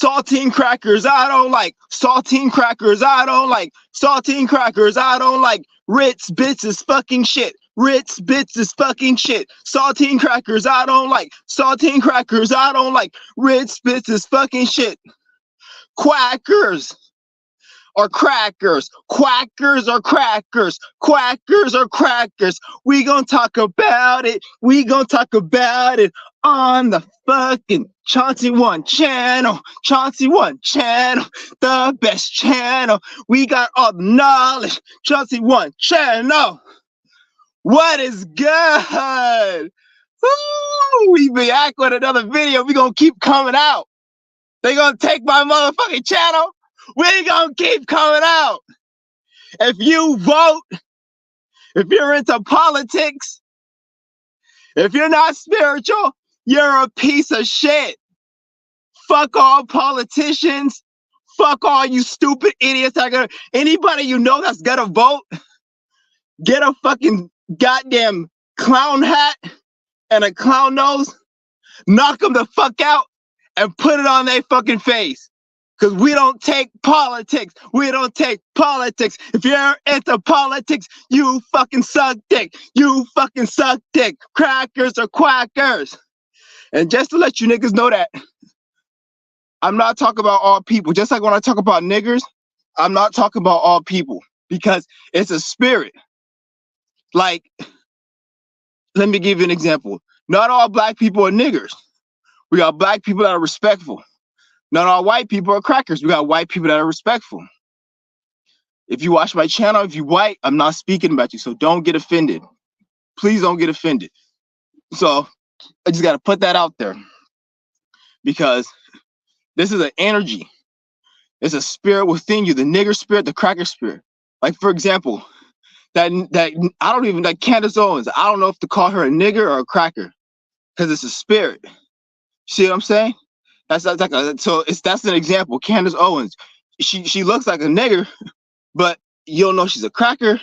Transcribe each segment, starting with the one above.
Saltine crackers, I don't like. Saltine crackers, I don't like. Saltine crackers, I don't like. Ritz Bits is fucking shit. Ritz Bits is fucking shit. Saltine crackers, I don't like. Saltine crackers, I don't like. Ritz Bits is fucking shit. Quackers or crackers. Quackers or crackers. Quackers or crackers. We gonna talk about it. We gonna talk about it on the fucking Chauncey One channel. Chauncey One channel. The best channel. We got all the knowledge. Chauncey One channel. What is good? Woo! We be back with another video. We gonna keep coming out. They gonna take my motherfucking channel. We gonna keep coming out. If you vote, if you're into politics, if you're not spiritual, you're a piece of shit. Fuck all politicians. Fuck all you stupid idiots. Anybody you know that's gonna vote, get a fucking goddamn clown hat and a clown nose, knock them the fuck out and put it on their fucking face. Because we don't take politics. We don't take politics. If you're into politics, you fucking suck dick. You fucking suck dick. Crackers or quackers. And just to let you niggas know that I'm not talking about all people. Just like when I talk about niggers, I'm not talking about all people. Because it's a spirit. Like, let me give you an example. Not all black people are niggers. We got black people that are respectful. Not all white people are crackers. We got white people that are respectful. If you watch my channel, if you white, I'm not speaking about you. So don't get offended. Please don't get offended. So I just got to put that out there. Because this is an energy. It's a spirit within you. The nigger spirit, the cracker spirit. Like, for example, that Candace Owens, I don't know if to call her a nigger or a cracker. Because it's a spirit. See what I'm saying? That's an example. Candace Owens, she looks like a nigger, but you don't know she's a cracker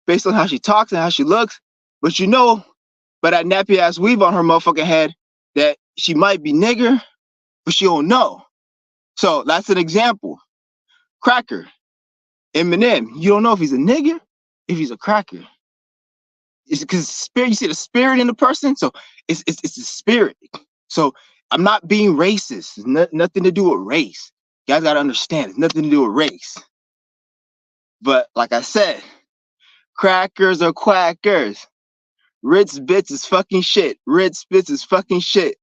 based on how she talks and how she looks. But you know, by that nappy ass weave on her motherfucking head, that she might be nigger, but she don't know. So that's an example. Cracker, Eminem, you don't know if he's a nigger, if he's a cracker. It's because spirit. You see the spirit in the person, so it's the spirit. So I'm not being racist. It's nothing to do with race. You guys gotta understand, it's nothing to do with race. But like I said, crackers or quackers. Ritz Bits is fucking shit. Ritz Bits is fucking shit.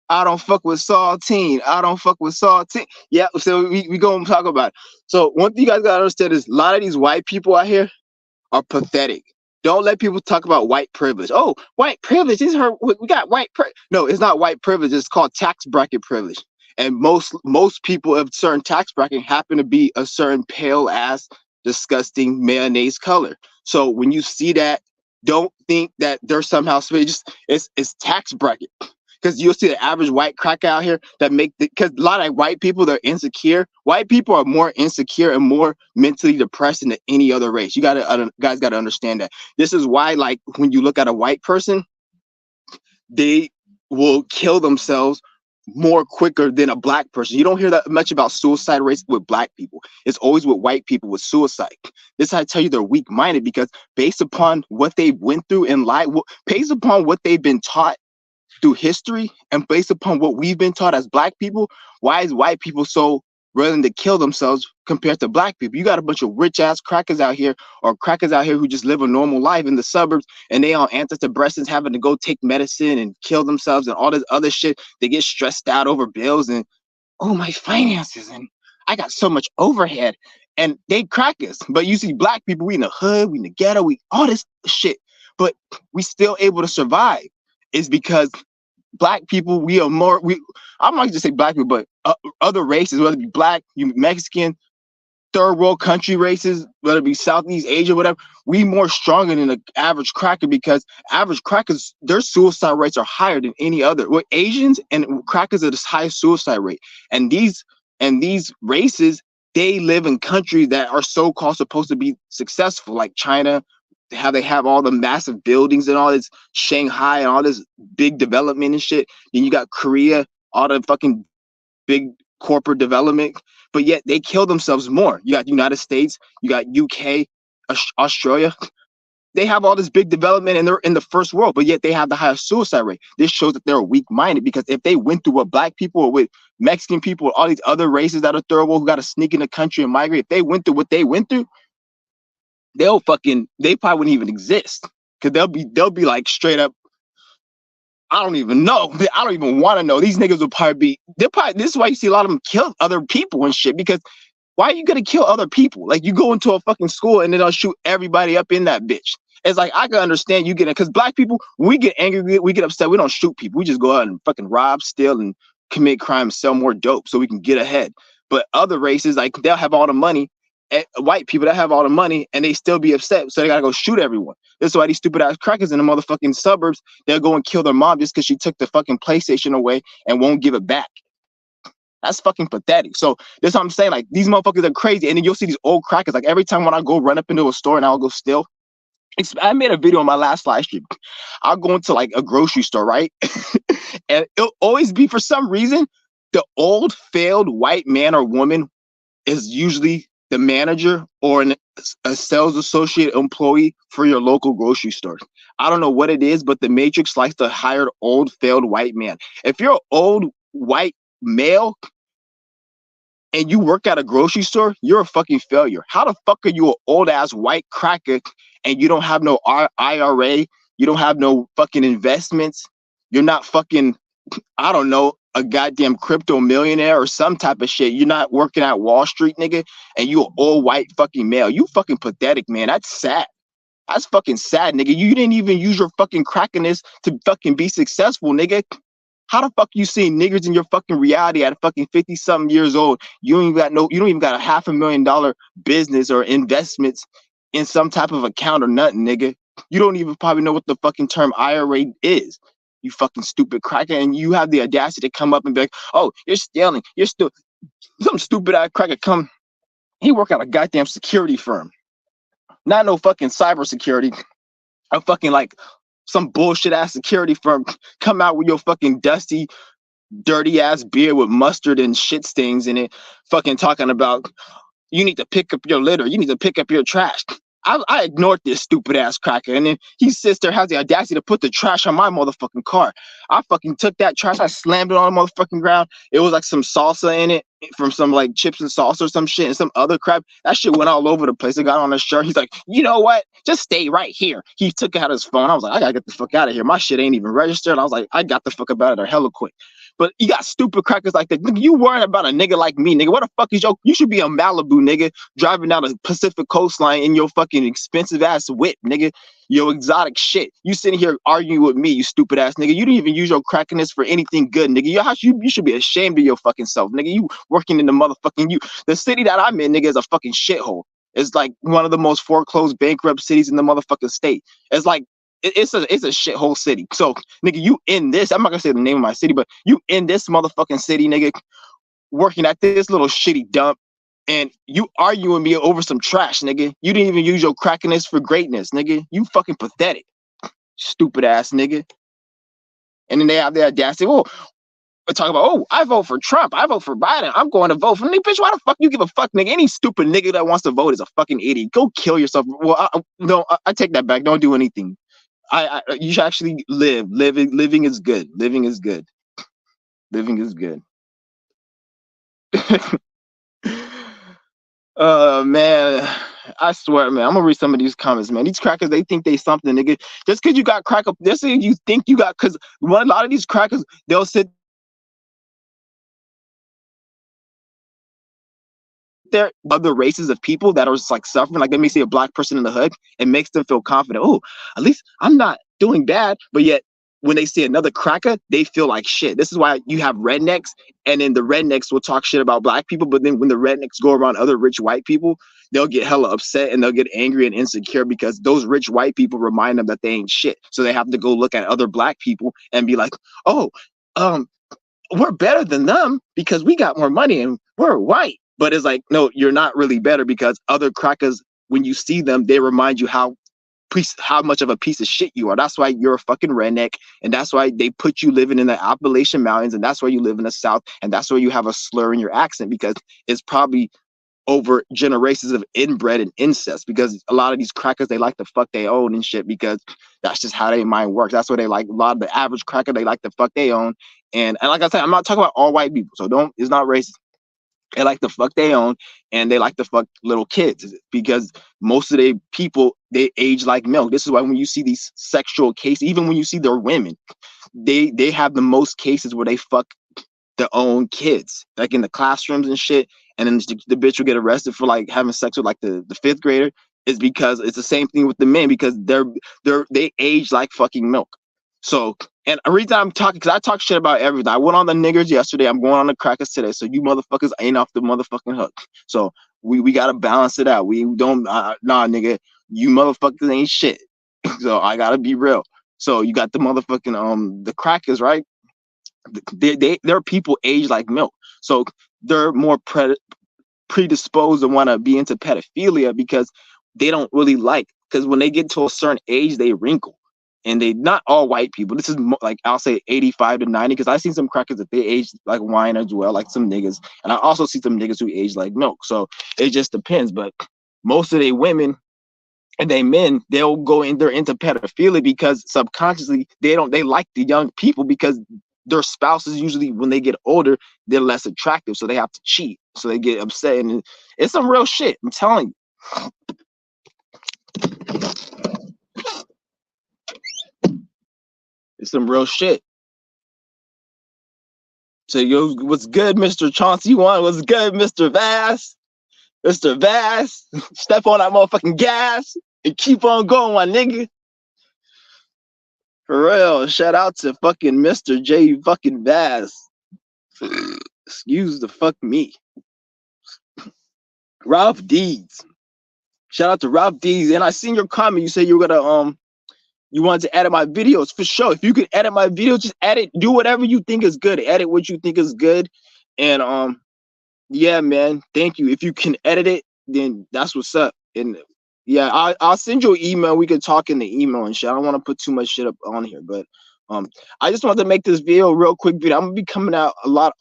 I don't fuck with saltine. I don't fuck with saltine. Yeah, so we gonna talk about it. So one thing you guys gotta understand is a lot of these white people out here are pathetic. Don't let people talk about white privilege. Oh, white privilege is her. We got white privilege. No, it's not white privilege. It's called tax bracket privilege. And most people of certain tax bracket happen to be a certain pale ass, disgusting mayonnaise color. So when you see that, don't think that they're somehow it's tax bracket. Because you'll see the average white cracker out here that because a lot of white people, they're insecure. White people are more insecure and more mentally depressed than any other race. You guys gotta understand that. This is why, like, when you look at a white person, they will kill themselves more quicker than a black person. You don't hear that much about suicide rates with black people. It's always with white people with suicide. This is how I tell you they're weak-minded, because based upon what they went through in life, based upon what they've been taught through history, and based upon what we've been taught as black people, why is white people so willing to kill themselves compared to black people? You got a bunch of rich ass crackers out here, or crackers out here who just live a normal life in the suburbs, and they on antidepressants, having to go take medicine and kill themselves and all this other shit. They get stressed out over bills and, oh, my finances, and I got so much overhead, and they crackers. But you see black people, we in the hood, we in the ghetto, we all this shit, but we still able to survive. Is because black people, I'm not just say black people, but other races, whether it be black, Mexican, third world country races, whether it be Southeast Asia, whatever, we more stronger than the average cracker, because average crackers, their suicide rates are higher than any other. With Asians and crackers are the highest suicide rate. And these races, they live in countries that are so-called supposed to be successful, like China, how they have all the massive buildings and all this, Shanghai and all this big development and shit. Then you got Korea, all the fucking big corporate development, but yet they kill themselves more. You got United States, you got UK, Australia. They have all this big development and they're in the first world, but yet they have the highest suicide rate. This shows that they're weak-minded, because if they went through what black people or with Mexican people or all these other races that are third world who got to sneak in the country and migrate, if they went through what they went through, they probably wouldn't even exist, because they'll be like straight up, I don't even know. I don't even want to know. These niggas will probably this is why you see a lot of them kill other people and shit, because why are you gonna kill other people? Like, you go into a fucking school and then they'll shoot everybody up in that bitch. It's like, I can understand you getting, because black people, when we get angry, we get upset, we don't shoot people. We just go out and fucking rob, steal, and commit crime, sell more dope so we can get ahead. But other races, like, they'll have all the money, and white people that have all the money, and they still be upset, so they gotta go shoot everyone. That's why these stupid ass crackers in the motherfucking suburbs, they'll go and kill their mom just because she took the fucking PlayStation away and won't give it back. That's fucking pathetic. So that's what I'm saying. Like, these motherfuckers are crazy. And then you'll see these old crackers. Like, every time when I go run up into a store and I'll go steal, I made a video on my last live stream. I'll go into like a grocery store, right? And it'll always be, for some reason, the old failed white man or woman is usually the manager or a sales associate employee for your local grocery store. I don't know what it is, but the Matrix likes to hire old failed white man. If you're an old white male and you work at a grocery store, you're a fucking failure. How the fuck are you an old ass white cracker and you don't have no IRA? You don't have no fucking investments. You're not fucking, I don't know, a goddamn crypto millionaire or some type of shit. You're not working at Wall Street, nigga, and you an old white fucking male. You fucking pathetic, man. That's sad. That's fucking sad, nigga. You didn't even use your fucking crackiness to fucking be successful, nigga. How the fuck you seeing niggers in your fucking reality at fucking 50-something years old? You don't even got a $500,000 business or investments in some type of account or nothing, nigga. You don't even probably know what the fucking term IRA is. You fucking stupid cracker, and you have the audacity to come up and be like, oh, you're stealing. You're still some stupid ass cracker come. He work at a goddamn security firm. Not no fucking cybersecurity. A fucking like some bullshit ass security firm. Come out with your fucking dusty, dirty ass beer with mustard and shit stains in it, fucking talking about you need to pick up your litter, you need to pick up your trash. I ignored this stupid ass cracker, and then he sits there, has the audacity to put the trash on my motherfucking car. I fucking took that trash, I slammed it on the motherfucking ground. It was like some salsa in it from some like chips and salsa or some shit and some other crap. That shit went all over the place. It got on his shirt. He's like, you know what? Just stay right here. He took out his phone. I was like, I gotta get the fuck out of here. My shit ain't even registered. I was like, I got the fuck up out of there hella quick. But you got stupid crackers like that. You worrying about a nigga like me, nigga. What the fuck is you should be in Malibu, nigga, driving down the Pacific coastline in your fucking expensive ass whip, nigga. Your exotic shit. You sitting here arguing with me, you stupid ass nigga. You didn't even use your crackiness for anything good, nigga. You should be ashamed of your fucking self, nigga. You working in the motherfucking the city that I'm in, nigga, is a fucking shithole. It's like one of the most foreclosed, bankrupt cities in the motherfucking state. It's like it's a shithole city. So, nigga, you in this, I'm not gonna say the name of my city, but you in this motherfucking city, nigga, working at this little shitty dump, and you arguing with me over some trash, nigga. You didn't even use your crackiness for greatness, nigga. You fucking pathetic. Stupid ass nigga. And then they have the audacity, oh, talk about, oh, I vote for Trump, I vote for Biden, I'm going to vote for me. Bitch, why the fuck you give a fuck, nigga? Any stupid nigga that wants to vote is a fucking idiot. Go kill yourself. Well, I take that back. Don't do anything. You should actually live. Living is good. Living is good. Living is good. Man, I swear, man, I'm gonna read some of these comments, man. These crackers, they think they something, nigga. Just because you got crack up, just because you think you got, because a lot of these crackers, they'll sit there, other races of people that are just like suffering, like they may see a black person in the hood, it makes them feel confident. Oh, at least I'm not doing bad. But yet when they see another cracker, they feel like shit. This is why you have rednecks, and then the rednecks will talk shit about black people, but then when the rednecks go around other rich white people, they'll get hella upset and they'll get angry and insecure because those rich white people remind them that they ain't shit. So they have to go look at other black people and be like, oh, we're better than them because we got more money and we're white. But it's like, no, you're not really better, because other crackers, when you see them, they remind you how how much of a piece of shit you are. That's why you're a fucking redneck, and that's why they put you living in the Appalachian Mountains, and that's why you live in the South, and that's why you have a slur in your accent, because it's probably over generations of inbred and incest, because a lot of these crackers, they like to fuck their own and shit, because that's just how their mind works. That's what they like. A lot of the average cracker, they like to fuck their own. And like I said, I'm not talking about all white people, so it's not racist. They like to fuck their own, and they like to fuck little kids, because most of the people, they age like milk. This is why when you see these sexual cases, even when you see their women, they have the most cases where they fuck their own kids, like in the classrooms and shit. And then the bitch will get arrested for like having sex with like the fifth grader, is because it's the same thing with the men, because they age like fucking milk. So, and the reason I'm talking, because I talk shit about everything. I went on the niggers yesterday. I'm going on the crackers today. So you motherfuckers ain't off the motherfucking hook. So we gotta balance it out. We don't nah, nigga, you motherfuckers ain't shit. So I gotta be real. So you got the motherfucking the crackers, right? Their people age like milk, so they're more predisposed to want to be into pedophilia, because they don't really because when they get to a certain age, they wrinkle. And they, not all white people, this is like, I'll say 85 to 90, because I've seen some crackers that they age like wine as well, like some niggas, and I also see some niggas who age like milk. So it just depends. But most of the women and they men, they'll go in, they're into pedophilia, because subconsciously they like the young people, because their spouses usually, when they get older, they're less attractive, so they have to cheat, so they get upset. And it's some real shit, I'm telling you. It's some real shit. So yo, what's good, Mr. Chauncey One? What's good, Mr. Vass? Mr. Vass, step on that motherfucking gas and keep on going, my nigga. For real, shout out to fucking Mr. J fucking Vass. Excuse the fuck me. Ralph Deeds. Shout out to Ralph Deeds. And I seen your comment. You said you were gonna you wanted to edit my videos. For sure. If you could edit my videos, just edit, do whatever you think is good. Edit what you think is good. And yeah, man, thank you. If you can edit it, then that's what's up. And yeah, I'll send you an email. We could talk in the email and shit. I don't want to put too much shit up on here, but I just wanted to make this video, real quick video. I'm gonna be coming out a lot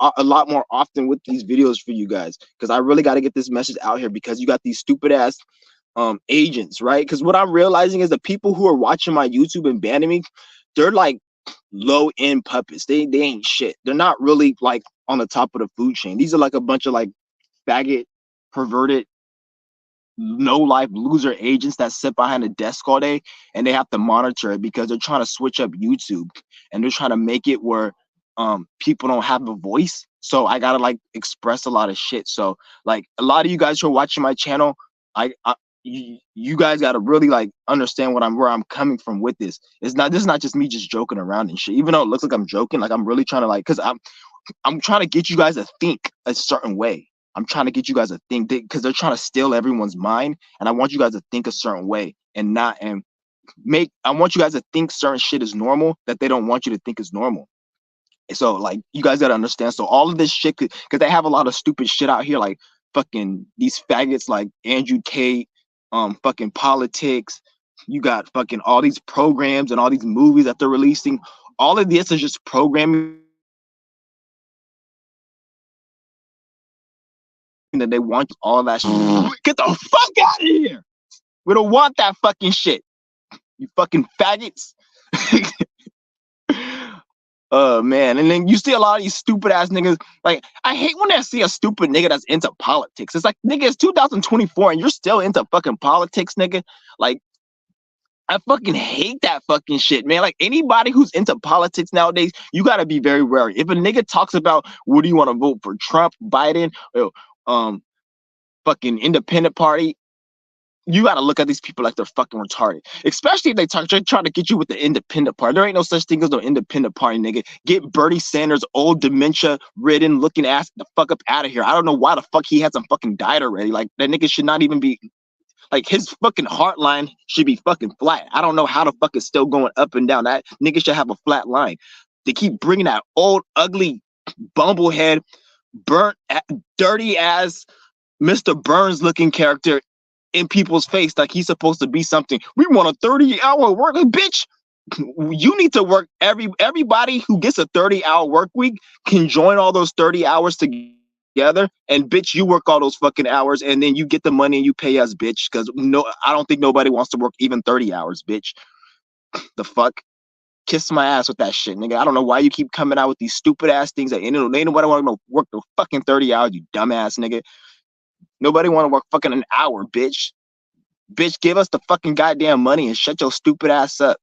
more often with these videos for you guys, because I really got to get this message out here, because you got these stupid ass agents, right? Because what I'm realizing is the people who are watching my YouTube and banning me, they're like low end puppets. They ain't shit. They're not really like on the top of the food chain. These are like a bunch of like faggot, perverted, no life loser agents that sit behind a desk all day, and they have to monitor it, because they're trying to switch up YouTube, and they're trying to make it where people don't have a voice. So I gotta like express a lot of shit. So like a lot of you guys who are watching my channel, you guys gotta really like understand where I'm coming from with this. This is not just me just joking around and shit. Even though it looks like I'm joking, like I'm really trying to like, because I'm trying to get you guys to think a certain way. I'm trying to get you guys to think, because they're trying to steal everyone's mind, and I want you guys to think a certain way, and I want you guys to think certain shit is normal that they don't want you to think is normal. So like you guys gotta understand. So all of this shit, because they have a lot of stupid shit out here, like fucking these faggots like Andrew Tate, fucking politics. You got fucking all these programs and all these movies that they're releasing. All of this is just programming that they want all that shit. Get the fuck out of here. We don't want that fucking shit. You fucking faggots. Oh man. And then you see a lot of these stupid ass niggas. Like, I hate when I see a stupid nigga that's into politics. It's like, nigga, it's 2024 and you're still into fucking politics, nigga. Like, I fucking hate that fucking shit, man. Like, anybody who's into politics nowadays, you gotta be very wary. If a nigga talks about, what do you want to vote for, Trump, Biden, or fucking independent party, you gotta look at these people like they're fucking retarded. Especially if they try to get you with the independent party. There ain't no such thing as no independent party, nigga. Get Bernie Sanders, old dementia-ridden looking ass, the fuck up out of here. I don't know why the fuck he hasn't fucking died already. Like, that nigga should not even be, like, his fucking heart line should be fucking flat. I don't know how the fuck it's still going up and down. That nigga should have a flat line. They keep bringing that old, ugly, bumblehead, burnt, dirty ass Mr. Burns looking character in people's face like he's supposed to be something. We want a 30-hour work, bitch. You need to work. Everybody who gets a 30-hour work week can join all those 30 hours together, and bitch, you work all those fucking hours, and then you get the money and you pay us, bitch. Because no, I don't think nobody wants to work even 30 hours, bitch. The fuck. Kiss my ass with that shit, nigga. I don't know why you keep coming out with these stupid ass things that ain't nobody want to work the fucking 30 hours, you dumbass nigga. Nobody want to work fucking an hour, bitch. Bitch, give us the fucking goddamn money and shut your stupid ass up.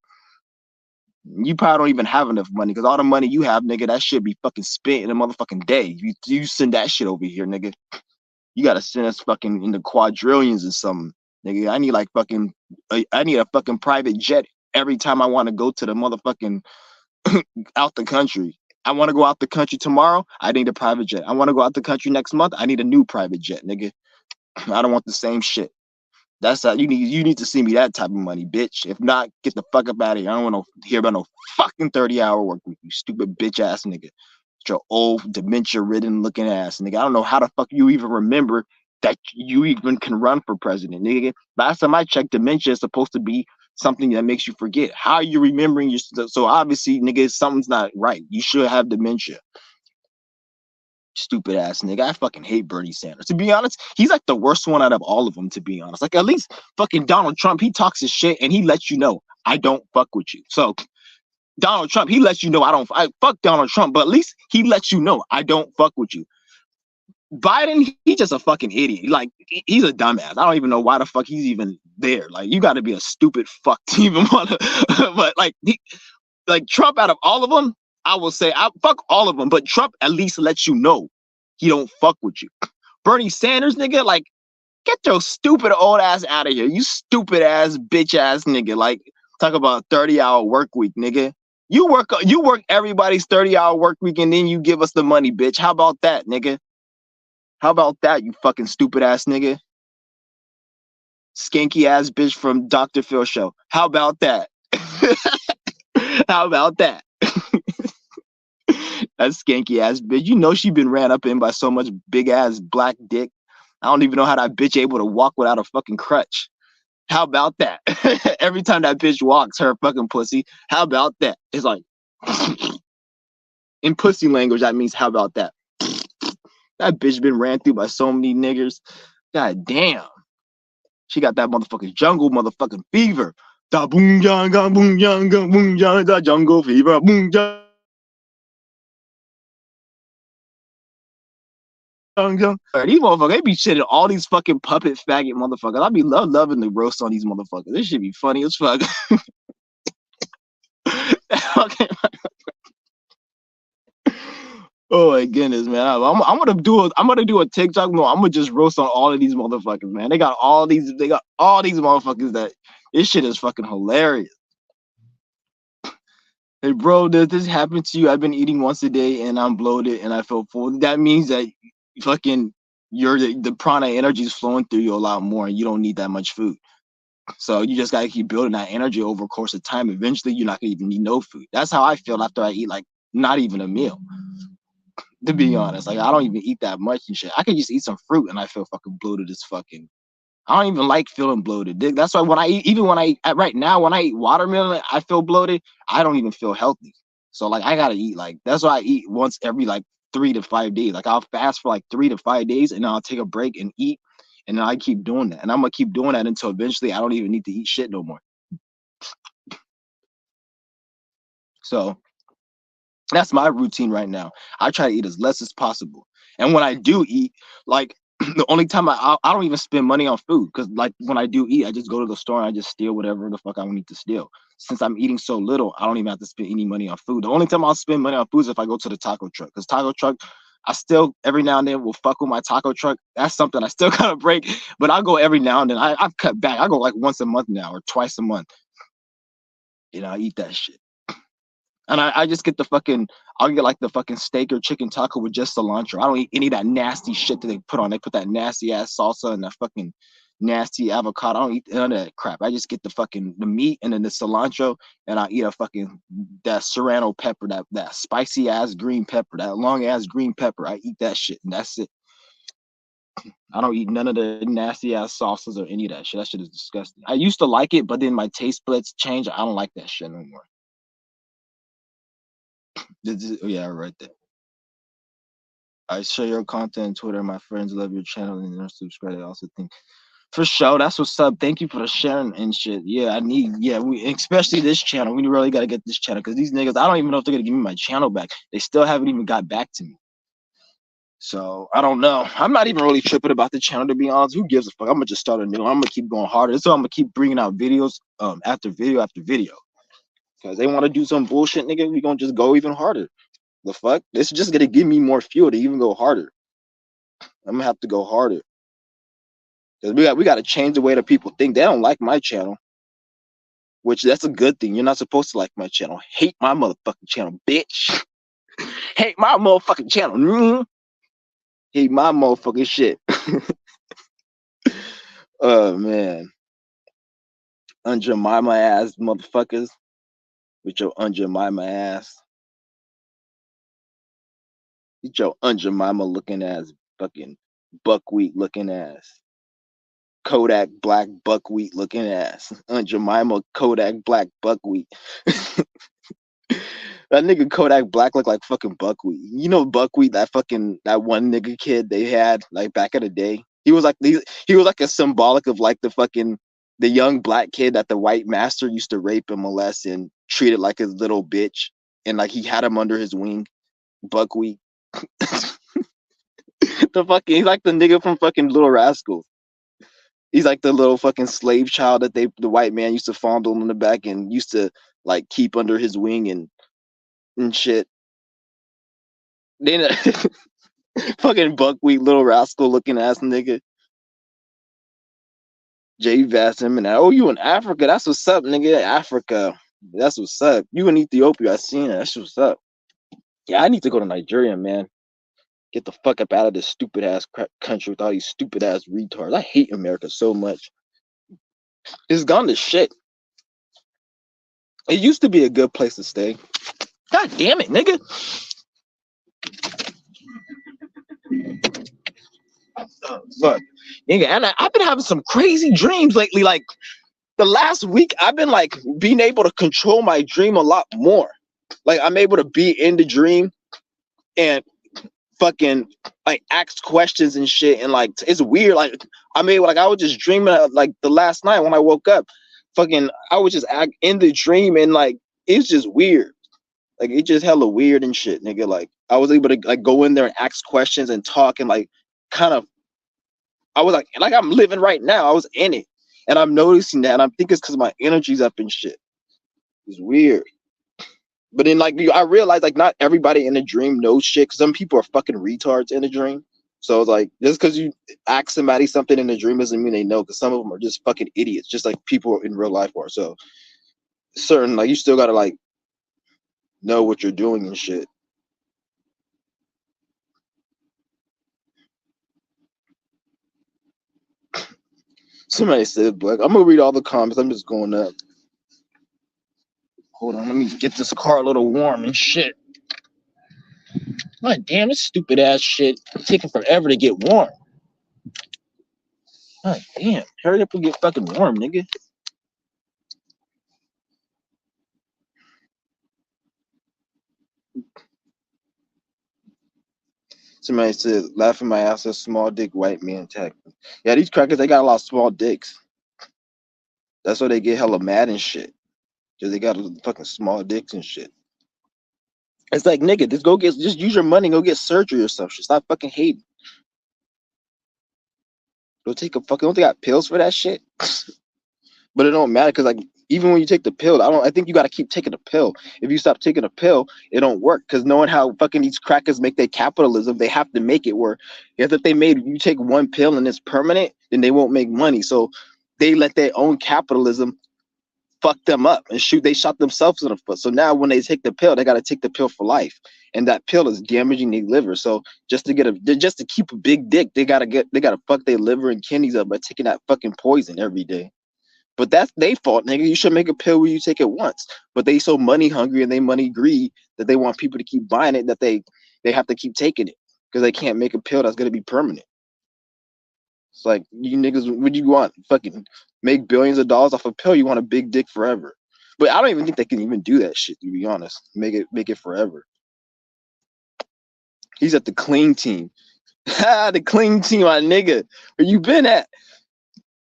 You probably don't even have enough money because all the money you have, nigga, that shit be fucking spent in a motherfucking day. You send that shit over here, nigga. You gotta send us fucking in the quadrillions or something, nigga. I need a fucking private jet every time I want to go to the motherfucking out the country. I want to go out the country tomorrow. I need a private jet. I want to go out the country next month. I need a new private jet, nigga. I don't want the same shit. That's how you need to see me that type of money, bitch. If not, get the fuck up out of here. I don't want to hear about no fucking 30-hour work week, you stupid bitch ass nigga. Your old dementia ridden looking ass nigga. I don't know how the fuck you even remember that you even can run for president, nigga. Last time I checked, dementia is supposed to be something that makes you forget. How are you remembering your so obviously, nigga, something's not right. You should have dementia. Stupid ass nigga. I fucking hate Bernie Sanders. To be honest, he's like the worst one out of all of them, to be honest. Like, at least fucking Donald Trump, he talks his shit and he lets you know, I don't fuck with you. So Donald Trump, he lets you know I fuck Donald Trump, but at least he lets you know I don't fuck with you. Biden, he's just a fucking idiot. Like, he's a dumbass. I don't even know why the fuck he's even there. Like, you got to be a stupid fuck to even want to. But like Trump, out of all of them, I will say I fuck all of them. But Trump at least lets you know he don't fuck with you. Bernie Sanders, nigga, like, get your stupid old ass out of here. You stupid ass bitch ass nigga. Like, talk about 30-hour work week, nigga. You work everybody's 30-hour work week and then you give us the money, bitch. How about that, nigga? How about that, you fucking stupid ass nigga? Skanky ass bitch from Dr. Phil show. How about that? How about that? That skanky ass bitch. You know she been ran up in by so much big ass black dick. I don't even know how that bitch able to walk without a fucking crutch. How about that? Every time that bitch walks, her fucking pussy. How about that? It's like, in pussy language, that means how about that? That bitch been ran through by so many niggers. God damn. She got that motherfucking jungle motherfucking fever. Da boom yanga boom yanga boom yanga da jungle fever boom yanga. These motherfuckers, they be shitting all these fucking puppet faggot motherfuckers. I be loving the roast on these motherfuckers. This should be funny as fuck. Oh my goodness, man! I'm gonna do a TikTok. No, I'm gonna just roast on all of these motherfuckers, man. They got all these motherfuckers that this shit is fucking hilarious. Hey, bro, does this happen to you? I've been eating once a day and I'm bloated and I feel full. That means that fucking the prana energy is flowing through you a lot more and you don't need that much food. So you just gotta keep building that energy over a course of time. Eventually, you're not gonna even need no food. That's how I feel after I eat like not even a meal. To be honest, like I don't even eat that much and shit. I could just eat some fruit and I feel fucking bloated as fucking. I don't even like feeling bloated. That's why when I eat, even when I eat right now, when I eat watermelon, I feel bloated. I don't even feel healthy. So like I gotta eat like that's why I eat once every like 3 to 5 days. Like I'll fast for like 3 to 5 days and then I'll take a break and eat. And then I keep doing that. And I'm gonna keep doing that until eventually I don't even need to eat shit no more. So that's my routine right now. I try to eat as less as possible. And when I do eat, like the only time I don't even spend money on food because like when I do eat, I just go to the store and I just steal whatever the fuck I need to steal. Since I'm eating so little, I don't even have to spend any money on food. The only time I'll spend money on food is if I go to the taco truck because taco truck, I still every now and then will fuck with my taco truck. That's something I still gotta break, but I'll go every now and then. I've cut back. I go like once a month now or twice a month. You know, I eat that shit. And I just get I'll get like the fucking steak or chicken taco with just cilantro. I don't eat any of that nasty shit that they put on. They put that nasty ass salsa and that fucking nasty avocado. I don't eat none of that crap. I just get the meat and then the cilantro and I eat that serrano pepper, that spicy ass green pepper, that long ass green pepper. I eat that shit and that's it. I don't eat none of the nasty ass sauces or any of that shit. That shit is disgusting. I used to like it, but then my taste buds changed. I don't like that shit no more. Yeah, right there. I share your content on Twitter. My friends love your channel and they're subscribed. I also think for sure. That's what's up. Thank you for the sharing and shit. Yeah, we especially this channel. We really gotta get this channel because these niggas, I don't even know if they're gonna give me my channel back. They still haven't even got back to me. So I don't know. I'm not even really tripping about the channel to be honest. Who gives a fuck? I'm gonna just start a new one. I'm gonna keep going harder. So I'm gonna keep bringing out videos after video after video. Cause they want to do some bullshit, nigga. We gonna just go even harder. The fuck? This is just gonna give me more fuel to even go harder. I'm gonna have to go harder. Cause we got to change the way that people think. They don't like my channel, which that's a good thing. You're not supposed to like my channel. Hate my motherfucking channel, bitch. Hate my motherfucking channel. Hate my motherfucking shit. Oh man. Unjemima ass motherfuckers. With your unjemima ass. With your unjemima looking ass fucking buckwheat looking ass. Kodak black buckwheat looking ass. Unjemima Kodak black buckwheat. That nigga Kodak Black look like fucking buckwheat. You know buckwheat, that one nigga kid they had like back in the day. He was like a symbolic of like the young black kid that the white master used to rape and molest and treated like his little bitch, and like he had him under his wing. Buckwheat. He's like the nigga from fucking Little Rascals. He's like the little fucking slave child that the white man used to fondle in the back and used to like keep under his wing and shit. Then fucking buckwheat little rascal looking ass nigga. Jay Vass him and oh, you in Africa? That's what's up, nigga. Africa. That's what's up. You in Ethiopia? I seen it. That's what's up. Yeah, I need to go to Nigeria, man. Get the fuck up out of this stupid ass country with all these stupid ass retards. I hate America so much. It's gone to shit. It used to be a good place to stay. God damn it, nigga. Oh, fuck. Nigga, and I've been having some crazy dreams lately. Like the last week, I've been like being able to control my dream a lot more. Like I'm able to be in the dream and fucking like ask questions and shit. And like it's weird. Like I was just dreaming like the last night when I woke up. Fucking I was just act in the dream and like it's just weird. Like it's just hella weird and shit, nigga. Like I was able to like go in there and ask questions and talk and like kind of I was like I'm living right now. I was in it. And I'm noticing that and I'm thinking it's because my energy's up and shit. It's weird. But then like I realized like not everybody in a dream knows shit. Cause some people are fucking retards in a dream. So it's like just because you ask somebody something in a dream doesn't mean they know. Cause some of them are just fucking idiots, just like people in real life are. So certain like you still gotta like know what you're doing and shit. Somebody said black. I'm gonna read all the comments. I'm just going up. Hold on, let me get this car a little warm and shit. God damn, this stupid ass shit taking forever to get warm. God damn, hurry up and get fucking warm, nigga. Somebody said, laughing my ass at small dick white man tag. Yeah, these crackers, they got a lot of small dicks. That's why they get hella mad and shit. Because they got fucking small dicks and shit. It's like, nigga, just use your money and go get surgery or some shit. Stop fucking hating. Don't they got pills for that shit? But it don't matter because like even when you take the pill, I think you gotta keep taking the pill. If you stop taking the pill, it don't work. Because knowing how fucking these crackers make their capitalism, they have to make it work. If they made you take one pill and it's permanent, then they won't make money. So they let their own capitalism fuck them up and they shot themselves in the foot. So now when they take the pill, they gotta take the pill for life. And that pill is damaging their liver. So just to keep a big dick, they gotta fuck their liver and kidneys up by taking that fucking poison every day. But that's their fault, nigga. You should make a pill where you take it once. But they so money hungry and they money greedy that they want people to keep buying it that they have to keep taking it because they can't make a pill that's gonna be permanent. It's like, you niggas, what do you want? Fucking make billions of dollars off a pill? You want a big dick forever? But I don't even think they can even do that shit. To be honest, make it forever. He's at the clean team. The clean team, my nigga. Where you been at?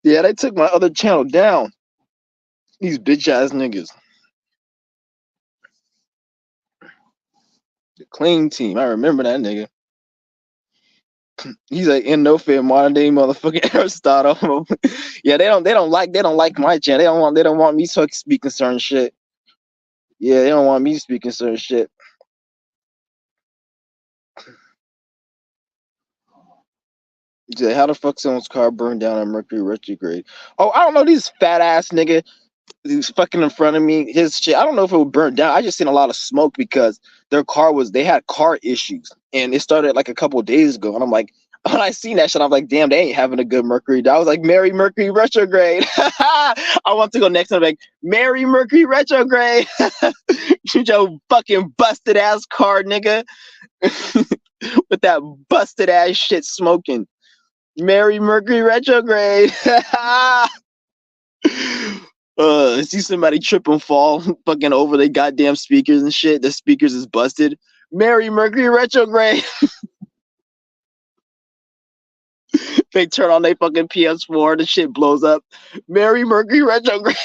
Yeah, they took my other channel down. These bitch ass niggas. The clean team. I remember that nigga. He's like in no fair modern day motherfucking Aristotle. Yeah, they don't like my channel. They don't want me speaking certain shit. Yeah, they don't want me speaking certain shit. Yeah, how the fuck someone's car burned down on Mercury retrograde? Oh, I don't know, these fat ass nigga. He was fucking in front of me. His shit, I don't know if it would burn down. I just seen a lot of smoke because they had car issues, and it started like a couple of days ago. And I'm like, when I seen that shit, I'm like, damn, they ain't having a good Mercury day. I was like, Merry Mercury retrograde. I want to go next time, like, Merry Mercury retrograde. Shoot your fucking busted ass car, nigga, with that busted ass shit smoking. Merry Mercury retrograde. See somebody trip and fall fucking over their goddamn speakers and shit. The speakers is busted. Merry Mercury retrograde. They turn on their fucking PS4, the shit blows up. Merry Mercury retrograde.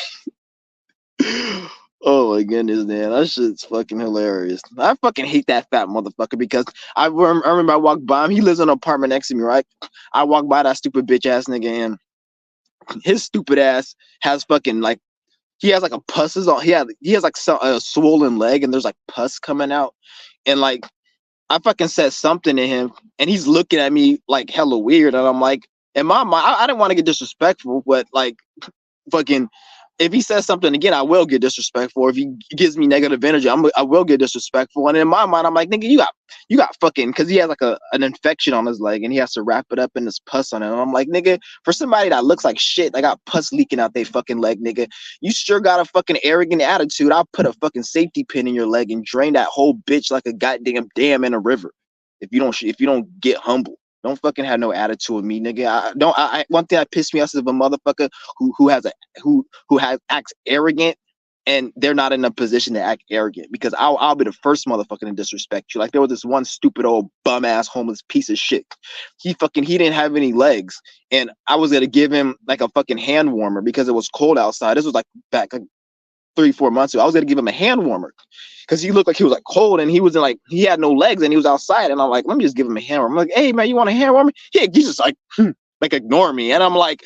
Oh my goodness, man, that shit's fucking hilarious. I fucking hate that fat motherfucker because I remember I walked by him. He lives in an apartment next to me, right? I walked by that stupid bitch ass nigga, and his stupid ass has fucking like, he has like a pus on. He has like a swollen leg, and there's like pus coming out, and like I fucking said something to him, and he's looking at me like hella weird, and I'm like, in my mind, I didn't want to get disrespectful, but like fucking, if he says something again, I will get disrespectful. If he gives me negative energy, I will get disrespectful. And in my mind, I'm like, nigga, you got fucking, because he has like an infection on his leg, and he has to wrap it up in this pus on it. And I'm like, nigga, for somebody that looks like shit, they got pus leaking out their fucking leg, nigga, you sure got a fucking arrogant attitude. I'll put a fucking safety pin in your leg and drain that whole bitch like a goddamn dam in a river. If you don't get humble. Don't fucking have no attitude with me, nigga. One thing that pissed me off is if a motherfucker who acts arrogant, and they're not in a position to act arrogant, because I'll be the first motherfucker to disrespect you. Like, there was this one stupid old bum ass homeless piece of shit. He didn't have any legs, and I was gonna give him like a fucking hand warmer because it was cold outside. This was like back like 3-4 months ago. I was gonna give him a hand warmer because he looked like he was like cold, and he had no legs, and he was outside. And I'm like, let me just give him a hand warmer. I'm like, hey man, you want a hand warmer? Yeah, he's just like like ignore me, and I'm like,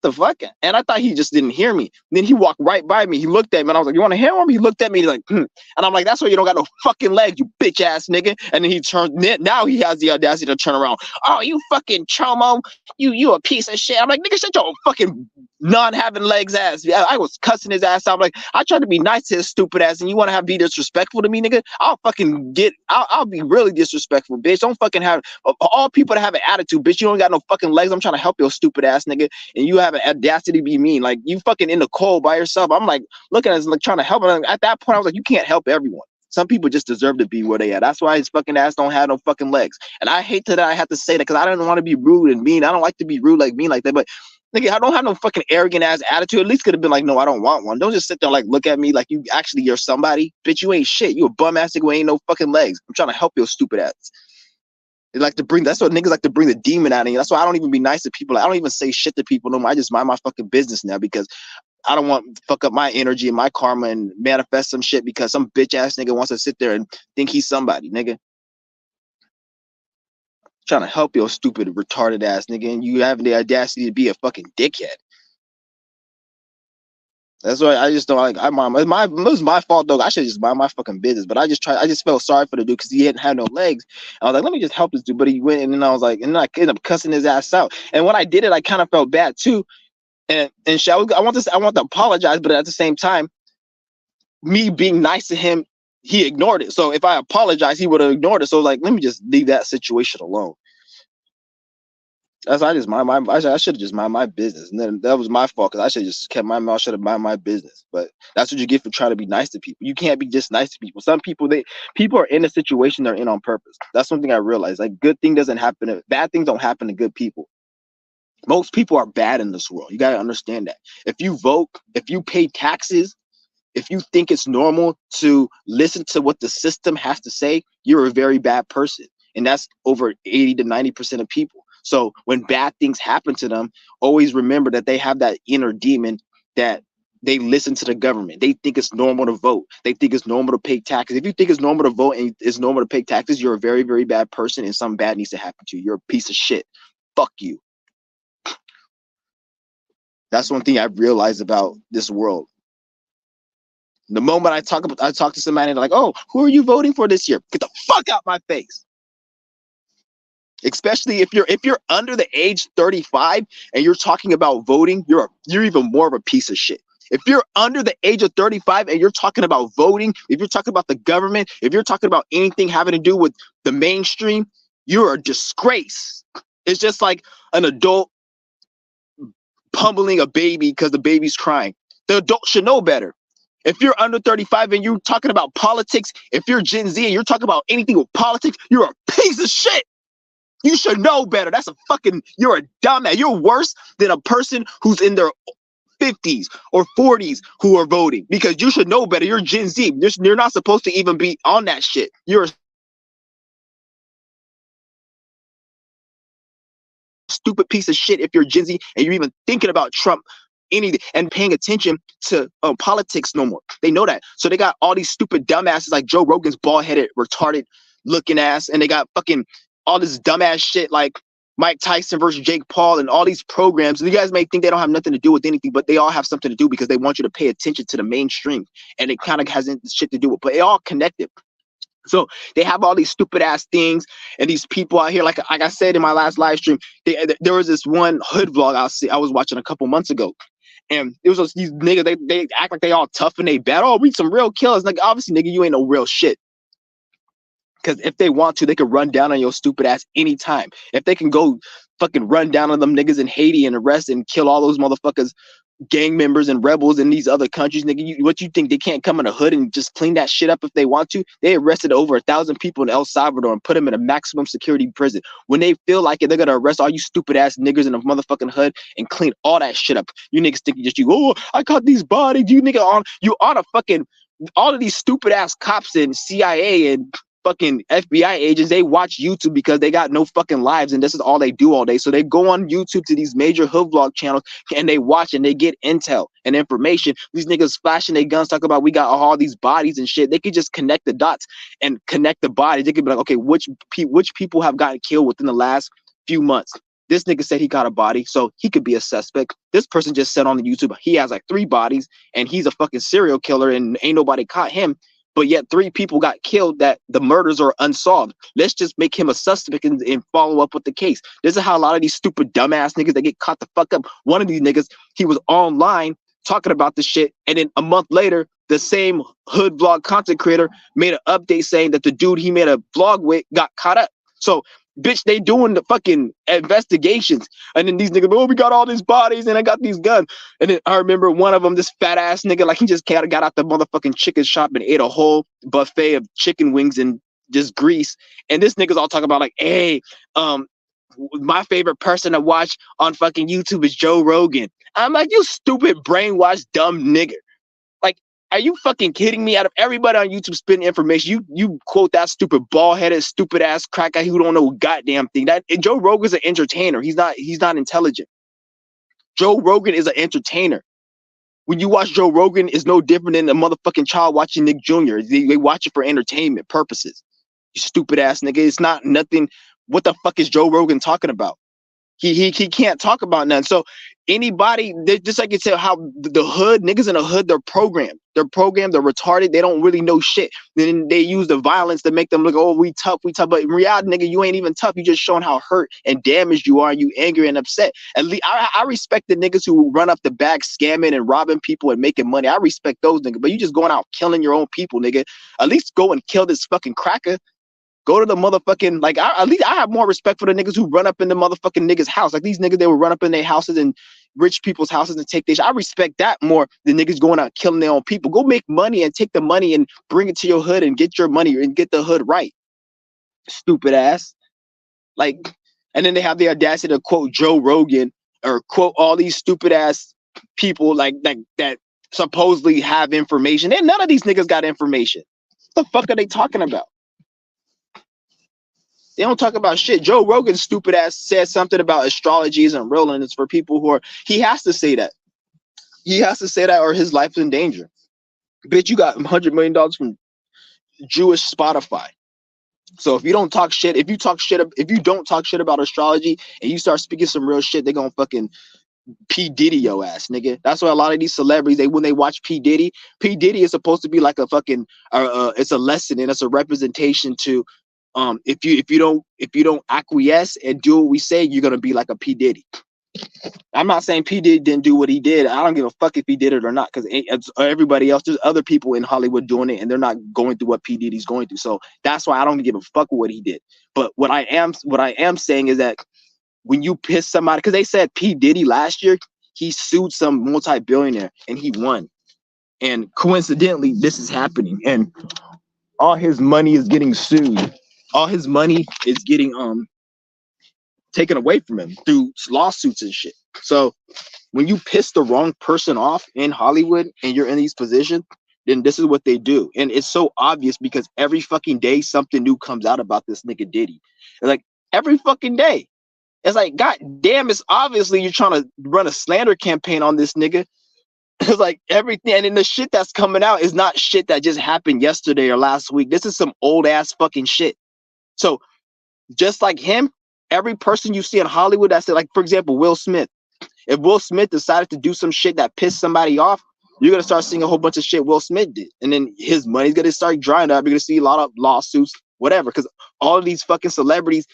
the fuck? And I thought he just didn't hear me. And then he walked right by me. He looked at me, and I was like, you want a hand warmer? He looked at me, he's like, and I'm like, that's why you don't got no fucking legs, you bitch ass nigga. And then he turned. Now he has the audacity to turn around. Oh, you fucking chomo, you a piece of shit. I'm like, nigga, shut your fucking non-having legs ass. I was cussing his ass out. I'm like, I tried to be nice to his stupid ass, and you want to be disrespectful to me, nigga? I'll be really disrespectful, bitch. Don't fucking have all people that have an attitude, bitch. You don't got no fucking legs. I'm trying to help your stupid ass, nigga, and you have an audacity to be mean. Like, you fucking in the cold by yourself. I'm like looking at us like trying to help him. At that point, I was like, you can't help everyone. Some people just deserve to be where they at. That's why his fucking ass don't have no fucking legs. And I hate that I have to say that because I don't want to be rude and mean. I don't like to be rude like mean like that. But nigga, I don't have no fucking arrogant ass attitude. At least could have been like, no, I don't want one. Don't just sit there and like look at me like you're somebody. Bitch, you ain't shit. You a bum ass nigga who ain't no fucking legs. I'm trying to help your stupid ass. That's what niggas like to bring the demon out of you. That's why I don't even be nice to people. I don't even say shit to people no more. I just mind my fucking business now because I don't want to fuck up my energy and my karma and manifest some shit because some bitch ass nigga wants to sit there and think he's somebody, nigga. Trying to help your stupid retarded ass nigga, and you have the audacity to be a fucking dickhead. That's why I just don't like. It was my fault though. I should just mind my fucking business. But I just felt sorry for the dude because he didn't have no legs. I was like, let me just help this dude. But he went, and then I was like, and then I ended up cussing his ass out. And when I did it, I kind of felt bad too. And I want to apologize, but at the same time, me being nice to him, he ignored it. So if I apologize, he would have ignored it. So like, let me just leave that situation alone. I should have just mind my business, and then that was my fault because I should have just kept my mouth shut and mind my business. But that's what you get for trying to be nice to people. You can't be just nice to people. Some people people are in a situation they're in on purpose. That's something I realized. Like, good thing doesn't happen. Bad things don't happen to good people. Most people are bad in this world. You got to understand that. If you vote, if you pay taxes, if you think it's normal to listen to what the system has to say, you're a very bad person. And that's over 80 to 90% of people. So when bad things happen to them, always remember that they have that inner demon that they listen to the government. They think it's normal to vote. They think it's normal to pay taxes. If you think it's normal to vote and it's normal to pay taxes, you're a very, very bad person and something bad needs to happen to you. You're a piece of shit. Fuck you. That's one thing I've realized about this world. The moment I talk to somebody and they're like, "Oh, who are you voting for this year?" Get the fuck out my face. Especially if you're under the age 35 and you're talking about voting, you're even more of a piece of shit. If you're under the age of 35 and you're talking about voting, if you're talking about the government, if you're talking about anything having to do with the mainstream, you're a disgrace. It's just like an adult pummeling a baby because the baby's crying. The adult should know better. If you're under 35 and you're talking about politics, if you're Gen Z and you're talking about anything with politics, you're a piece of shit. You should know better. That's a fucking, you're a dumbass. You're worse than a person who's in their 50s or 40s who are voting, because you should know better. You're Gen Z. You're not supposed to even be on that shit. You're a stupid piece of shit if you're Gen Z and you're even thinking about Trump anything and paying attention to politics no more. They know that. So they got all these stupid dumbasses like Joe Rogan's bald-headed, retarded looking ass, and they got fucking all this dumbass shit like Mike Tyson versus Jake Paul and all these programs. And you guys may think they don't have nothing to do with anything, but they all have something to do because they want you to pay attention to the mainstream, and it kind of has shit to do with, but they all connected. So they have all these stupid ass things, and these people out here, like I said in my last live stream, there was this one hood vlog I was watching a couple months ago, and it was just these niggas. They act like they all tough and they bad. Oh, we some real killers. Like, obviously, nigga, you ain't no real shit. Because if they want to, they could run down on your stupid ass anytime. If they can go fucking run down on them niggas in Haiti and arrest and kill all those motherfuckers, gang members and rebels in these other countries, nigga, what you think they can't come in a hood and just clean that shit up if they want to? They arrested over 1,000 people in El Salvador and put them in a maximum security prison. When they feel like it, they're gonna arrest all you stupid ass niggers in a motherfucking hood and clean all that shit up. You niggas think oh, I caught these bodies. You on a fucking, all of these stupid ass cops and CIA and fucking FBI agents, they watch YouTube because they got no fucking lives and this is all they do all day. So they go on YouTube to these major hood vlog channels and they watch and they get intel and information. These niggas flashing their guns, talk about we got all these bodies and shit. They could just connect the dots and connect the bodies. They could be like, okay, which people have gotten killed within the last few months? This nigga said he got a body, so he could be a suspect. This person just said on the YouTube he has like 3 bodies and he's a fucking serial killer and ain't nobody caught him. But yet 3 people got killed that the murders are unsolved. Let's just make him a suspect and follow up with the case. This is how a lot of these stupid dumbass niggas, they get caught the fuck up. One of these niggas, he was online talking about this shit, and then a month later, the same hood vlog content creator made an update saying that the dude he made a vlog with got caught up. So, bitch, they doing the fucking investigations, and then these niggas, oh, we got all these bodies and I got these guns. And then I remember one of them, this fat ass nigga, like he just got out the motherfucking chicken shop and ate a whole buffet of chicken wings and just grease. And this nigga's all talking about like, hey, my favorite person to watch on fucking YouTube is Joe Rogan. I'm like, you stupid brainwashed dumb nigga. Like, are you fucking kidding me? Out of everybody on YouTube spitting information, you quote that stupid bald-headed, stupid ass crack guy who don't know a goddamn thing. That Joe Rogan's an entertainer. He's not intelligent. Joe Rogan is an entertainer. When you watch Joe Rogan, it's no different than a motherfucking child watching Nick Jr. They watch it for entertainment purposes. You stupid ass nigga. It's not nothing. What the fuck is Joe Rogan talking about? He can't talk about nothing. So anybody, just like you said, how the hood niggas in the hood, they're programmed. They're retarded. They don't really know shit. Then they use the violence to make them look, oh, we tough. But in reality, nigga, you ain't even tough. You just showing how hurt and damaged you are. And you angry and upset. At least I respect the niggas who run up the bag, scamming and robbing people and making money. I respect those niggas. But you just going out killing your own people, nigga. At least go and kill this fucking cracker. Go to the motherfucking, like, at least I have more respect for the niggas who run up in the motherfucking niggas' house. Like, these niggas, they will run up in their houses and rich people's houses and take their shit. I respect that more than niggas going out killing their own people. Go make money and take the money and bring it to your hood and get your money and get the hood right. Stupid ass. Like, and then they have the audacity to quote Joe Rogan or quote all these stupid ass people like that supposedly have information. And none of these niggas got information. What the fuck are they talking about? They don't talk about shit. Joe Rogan's stupid ass said something about astrology isn't real, and it's for people who are. He has to say that. He has to say that, or his life is in danger. Bitch, you got $100 million from Jewish Spotify. So if you don't talk shit, if you don't talk shit about astrology and you start speaking some real shit, they're gonna fucking P Diddy your ass, nigga. That's why a lot of these celebrities, when they watch P Diddy is supposed to be like a fucking it's a lesson and it's a representation to if you don't acquiesce and do what we say, you're gonna be like a P Diddy. I'm not saying P Diddy didn't do what he did. I don't give a fuck if he did it or not, because everybody else, there's other people in Hollywood doing it and they're not going through what P Diddy's going through. So that's why I don't give a fuck with what he did. But what I am saying is that when you piss somebody, because they said P Diddy last year, he sued some multi-billionaire and he won. And coincidentally, this is happening. And all his money is getting sued. All his money is getting taken away from him through lawsuits and shit. So when you piss the wrong person off in Hollywood and you're in these positions, then this is what they do. And it's so obvious because every fucking day something new comes out about this nigga Diddy. Like every fucking day. It's like, god damn, it's obviously you're trying to run a slander campaign on this nigga. It's like everything, and then the shit that's coming out is not shit that just happened yesterday or last week. This is some old ass fucking shit. So just like him, every person you see in Hollywood that's like, for example, Will Smith. If Will Smith decided to do some shit that pissed somebody off, you're gonna start seeing a whole bunch of shit Will Smith did, and then his money's gonna start drying up. You're gonna see a lot of lawsuits, whatever, because all of these fucking celebrities,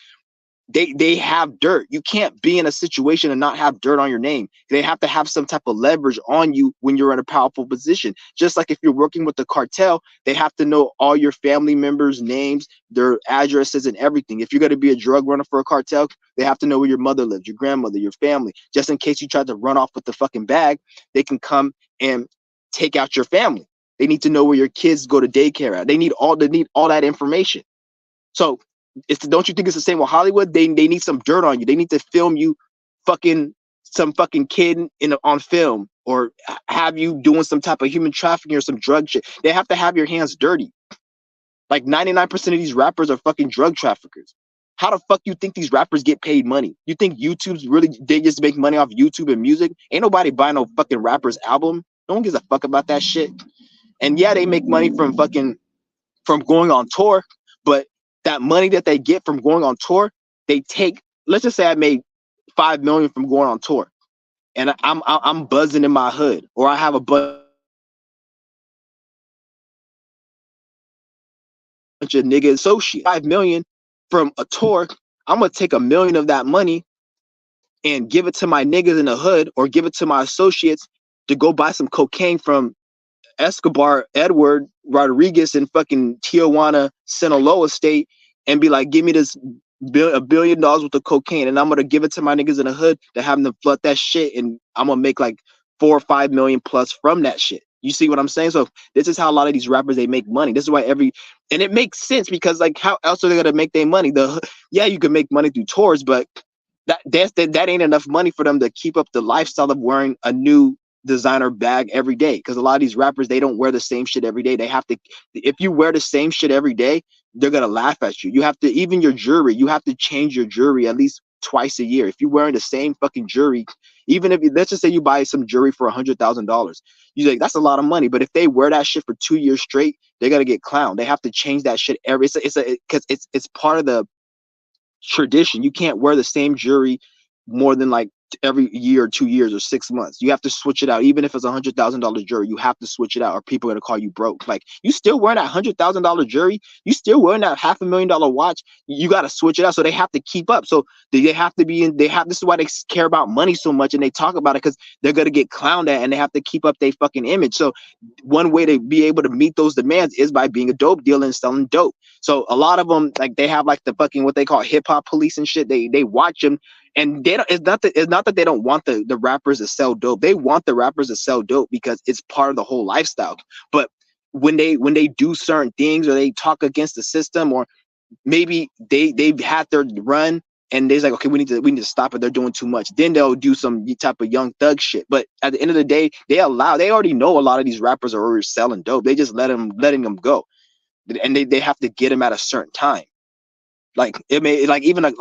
they have dirt. You can't be in a situation and not have dirt on your name. They have to have some type of leverage on you when you're in a powerful position. Just like if you're working with the cartel, they have to know all your family members' names, their addresses, and everything. If you're going to be a drug runner for a cartel, they have to know where your mother lives, your grandmother, your family. Just in case you try to run off with the fucking bag, they can come and take out your family. They need to know where your kids go to daycare at. They need all that information. So don't you think it's the same with Hollywood? They need some dirt on you. They need to film you fucking some fucking kid on film, or have you doing some type of human trafficking or some drug shit. They have to have your hands dirty. Like 99% of these rappers are fucking drug traffickers. How the fuck you think these rappers get paid money? You think YouTube's really, they just make money off YouTube and music? Ain't nobody buying no fucking rapper's album. No one gives a fuck about that shit. And yeah, they make money from going on tour, but that money that they get from going on tour, they take. Let's just say I made $5 million from going on tour, and I'm buzzing in my hood, or I have a bunch of nigga associates. 5 million from a tour, I'm gonna take $1 million of that money and give it to my niggas in the hood, or give it to my associates to go buy some cocaine from Escobar, Edward Rodriguez in fucking Tijuana, Sinaloa state, and be like, give me this $1 billion worth of cocaine, and I'm gonna give it to my niggas in the hood to have them flood that shit, and I'm gonna make like 4 or 5 million plus from that shit. You see what I'm saying? So this is how a lot of these rappers, they make money. This is why and it makes sense, because like, how else are they gonna make their money? Yeah, you can make money through tours, but that ain't enough money for them to keep up the lifestyle of wearing a new designer bag every day. Because a lot of these rappers, they don't wear the same shit every day. They have to, if you wear the same shit every day, they're gonna laugh at you. You have to, even your jewelry, you have to change your jewelry at least twice a year. If you're wearing the same fucking jewelry, even if let's just say you buy some jewelry for $100,000, you're like, that's a lot of money. But if they wear that shit for 2 years straight, they're gonna get clowned. They have to change that shit every. It's part of the tradition. You can't wear the same jewelry more than like every year or 2 years or 6 months. You have to switch it out. Even if it's $100,000 jewelry, you have to switch it out, or people are gonna call you broke. Like, you still wearing that $100,000 jewelry, you still wearing that $500,000 watch, you got to switch it out. So they have to keep up. So they have to be in, this is why they care about money so much, and they talk about it, because they're gonna get clowned at, and they have to keep up their fucking image. So one way to be able to meet those demands is by being a dope dealer and selling dope. So a lot of them, like, they have like the fucking, what they call hip hop police and shit. They watch them, and they don't. It's not that they don't want the rappers to sell dope. They want the rappers to sell dope because it's part of the whole lifestyle. But when they do certain things, or they talk against the system, or maybe they've had their run and they're like, okay, we need to stop it. They're doing too much. Then they'll do some type of Young Thug shit. But at the end of the day, they already know a lot of these rappers are already selling dope. They just letting them go, and they have to get them at a certain time. Like it may like even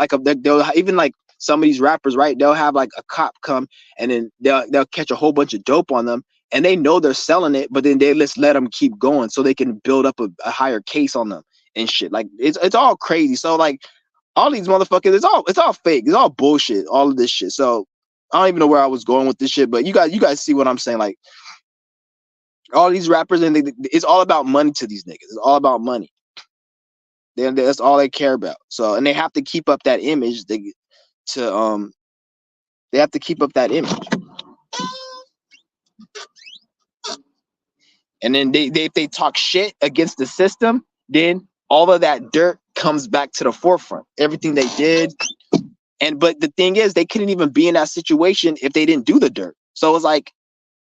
they'll even like some of these rappers, right? They'll have like a cop come and then they'll catch a whole bunch of dope on them, and they know they're selling it, but then they just let them keep going so they can build up a higher case on them and shit. Like it's all crazy. So like all these motherfuckers, it's all fake. It's all bullshit. All of this shit. So I don't even know where I was going with this shit, but you guys see what I'm saying? Like all these rappers, and it's all about money to these niggas. It's all about money. That's all they care about. So, and they have to keep up that image. They have to keep up that image. And then if they talk shit against the system, then all of that dirt comes back to the forefront. Everything they did. But the thing is, they couldn't even be in that situation if they didn't do the dirt. So it's like,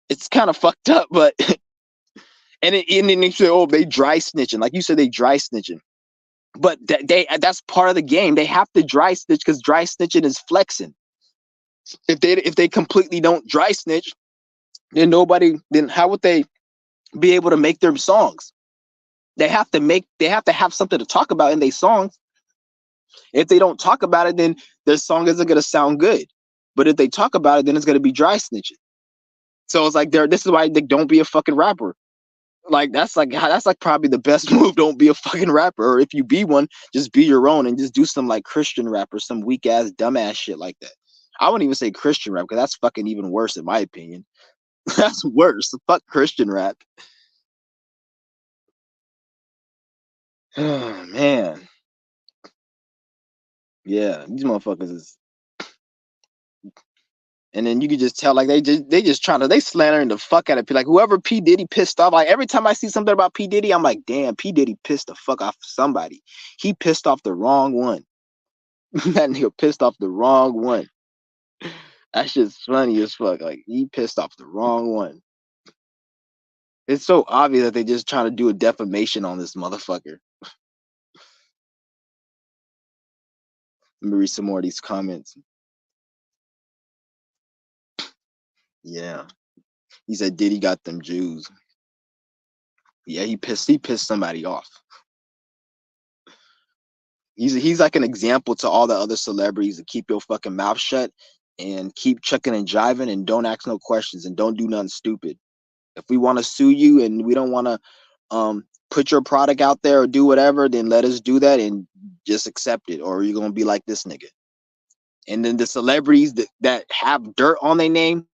it's kind of fucked up, but and then they say, oh, they dry snitching. Like you said, they dry snitching. But that's part of the game. They have to dry snitch because dry snitching is flexing. If they completely don't dry snitch, then how would they be able to make their songs? They have to have something to talk about in their songs. If they don't talk about it, then their song isn't gonna sound good. But if they talk about it, then it's gonna be dry snitching. So it's like this is why they don't be a fucking rapper. Like that's like probably the best move. Don't be a fucking rapper, or if you be one, just be your own and just do some like Christian rap or some weak ass dumbass shit like that. I wouldn't even say Christian rap because that's fucking even worse in my opinion. That's worse. Fuck Christian rap. Oh man, yeah, these motherfuckers is. And then you can just tell, like they just trying to slandering the fuck out of people. Like whoever P Diddy pissed off. Like every time I see something about P Diddy, I'm like, damn, P Diddy pissed the fuck off somebody. He pissed off the wrong one. That nigga pissed off the wrong one. That shit's funny as fuck. Like he pissed off the wrong one. It's so obvious that they just trying to do a defamation on this motherfucker. Let me read some more of these comments. Yeah. He said Diddy got them Jews. Yeah, he pissed somebody off. He's like an example to all the other celebrities to keep your fucking mouth shut and keep chucking and jiving and don't ask no questions and don't do nothing stupid. If we want to sue you and we don't want to put your product out there or do whatever, then let us do that and just accept it, or you're gonna be like this nigga. And then the celebrities that have dirt on their name,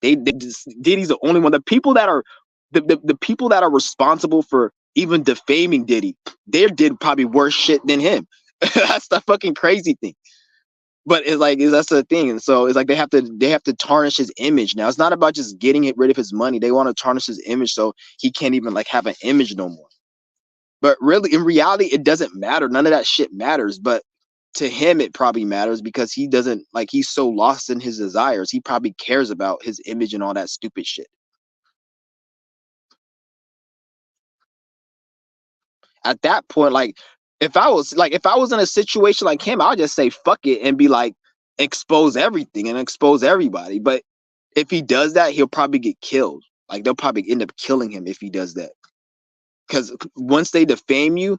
Diddy's the only one. The people that are the people that are responsible for even defaming Diddy, they did probably worse shit than him. That's the fucking crazy thing. But it's like that's the thing, and so it's like they have to tarnish his image now. It's not about just getting rid of his money. They want to tarnish his image so he can't even like have an image no more. But really, in reality, it doesn't matter. None of that shit matters. But to him, it probably matters because he doesn't like he's so lost in his desires. He probably cares about his image and all that stupid shit. At that point, like if I was in a situation like him, I'll just say fuck it and be like expose everything and expose everybody. But if he does that, he'll probably get killed. Like they'll probably end up killing him if he does that. Because once they defame you,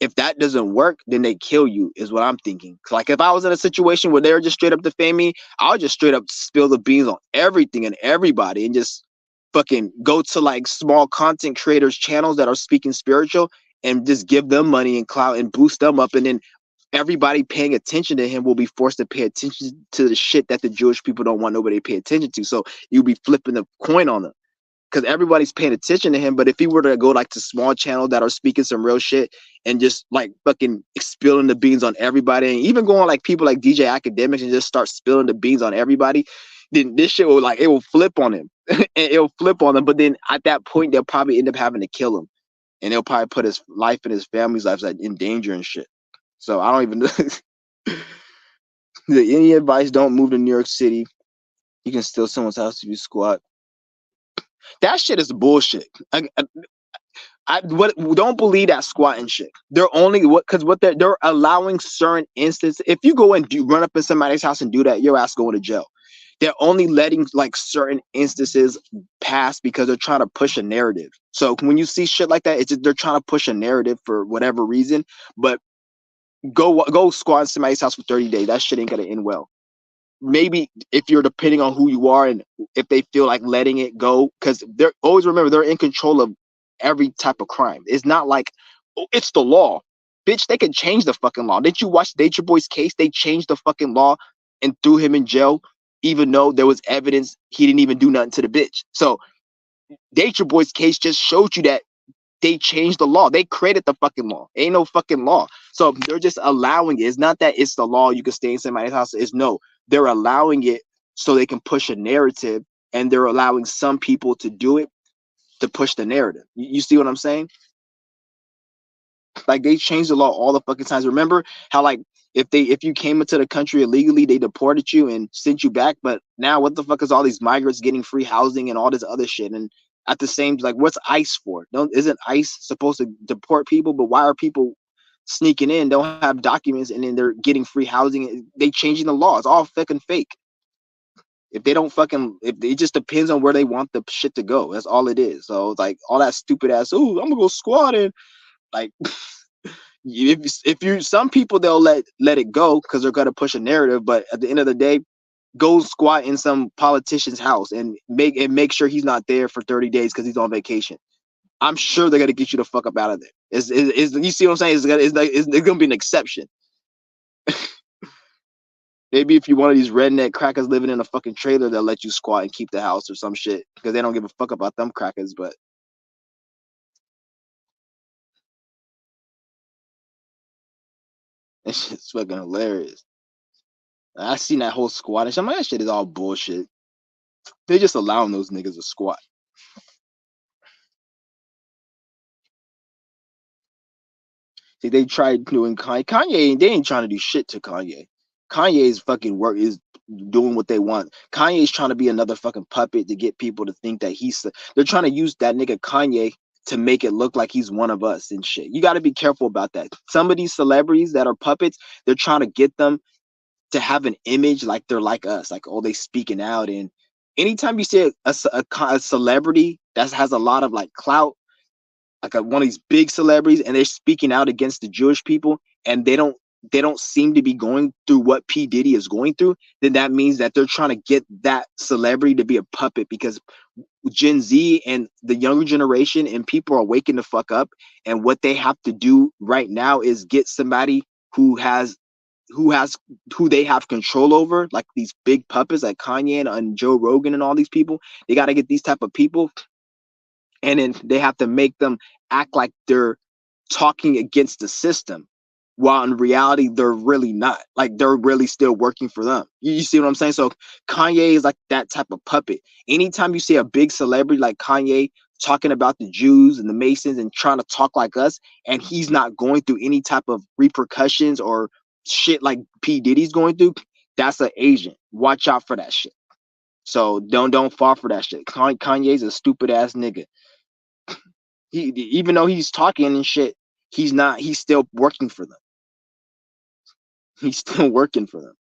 if that doesn't work, then they kill you, is what I'm thinking. Like if I was in a situation where they're just straight up defame me, I'll just straight up spill the beans on everything and everybody and just fucking go to like small content creators channels that are speaking spiritual and just give them money and clout and boost them up. And then everybody paying attention to him will be forced to pay attention to the shit that the Jewish people don't want nobody to pay attention to. So you'll be flipping the coin on them. Because everybody's paying attention to him. But if he were to go like to small channels that are speaking some real shit and just like fucking spilling the beans on everybody, and even going like people like DJ Academics and just start spilling the beans on everybody, then this shit will like it will flip on him. And it'll flip on them. But then at that point, they'll probably end up having to kill him, and they'll probably put his life and his family's lives in danger and shit. So I don't even know. Any advice? Don't move to New York City. You can steal someone's house if you squat. That shit is bullshit. I what don't believe that squatting shit. They're only what they're allowing certain instances. If you go and run up in somebody's house and do that, your ass going to jail. They're only letting like certain instances pass because they're trying to push a narrative. So when you see shit like that, it's just, they're trying to push a narrative for whatever reason. But go squat in somebody's house for 30 days. That shit ain't gonna end well. Maybe if you're depending on who you are and if they feel like letting it go, because they're always remember they're in control of every type of crime. It's not like, oh, it's the law. Bitch, they can change the fucking law. Didn't you watch Nature Boy's case? They changed the fucking law and threw him in jail, even though there was evidence he didn't even do nothing to the bitch. So Nature Boy's case just showed you that they changed the law. They created the fucking law. Ain't no fucking law. So they're just allowing it. It's not that it's the law. You can stay in somebody's house. It's no, they're allowing it so they can push a narrative, and they're allowing some people to do it to push the narrative. You see what I'm saying? Like they changed the law all the fucking times. Remember how like if you came into the country illegally, they deported you and sent you back. But now what the fuck is all these migrants getting free housing and all this other shit? And at the same, like, what's ICE for? Don't Isn't ICE supposed to deport people? But why are people sneaking in, don't have documents, and then they're getting free housing? They changing the law. It's all fucking fake. If they don't fucking, if it just depends on where they want the shit to go. That's all it is. So it's like all that stupid ass. Oh, I'm gonna go squatting. Like if you some people they'll let it go because they're gonna push a narrative. But at the end of the day, go squat in some politician's house and make sure he's not there for 30 days because he's on vacation. I'm sure they're gonna get you the fuck up out of there. You see what I'm saying? It's gonna be an exception. Maybe if you're one of these redneck crackers living in a fucking trailer, they'll let you squat and keep the house or some shit because they don't give a fuck about them crackers. But that shit's fucking hilarious. I seen that whole squatting shit. I'm like, that shit is all bullshit. They're just allowing those niggas to squat. See, they tried doing Kanye. Kanye, they ain't trying to do shit to Kanye. Kanye's fucking work is doing what they want. Kanye's trying to be another fucking puppet to get people to think that they're trying to use that nigga Kanye to make it look like he's one of us and shit. You got to be careful about that. Some of these celebrities that are puppets, they're trying to get them to have an image like they're like us, like, oh, they speaking out. And anytime you see a celebrity that has a lot of like clout, like one of these big celebrities, and they're speaking out against the Jewish people, and they don't seem to be going through what P. Diddy is going through, then that means that they're trying to get that celebrity to be a puppet, because Gen Z and the younger generation and people are waking the fuck up, and what they have to do right now is get somebody who has who has who they have control over, like these big puppets like Kanye and Joe Rogan and all these people. They got to get these type of people, and then they have to make them act like they're talking against the system, while in reality they're really not. Like they're really still working for them. You see what I'm saying? So Kanye is like that type of puppet. Anytime you see a big celebrity like Kanye talking about the Jews and the Masons and trying to talk like us, and he's not going through any type of repercussions or shit like P. Diddy's going through, that's an agent. Watch out for that shit. So don't fall for that shit. Kanye's a stupid ass nigga. He, even though he's talking and shit, he's not. He's still working for them. He's still working for them.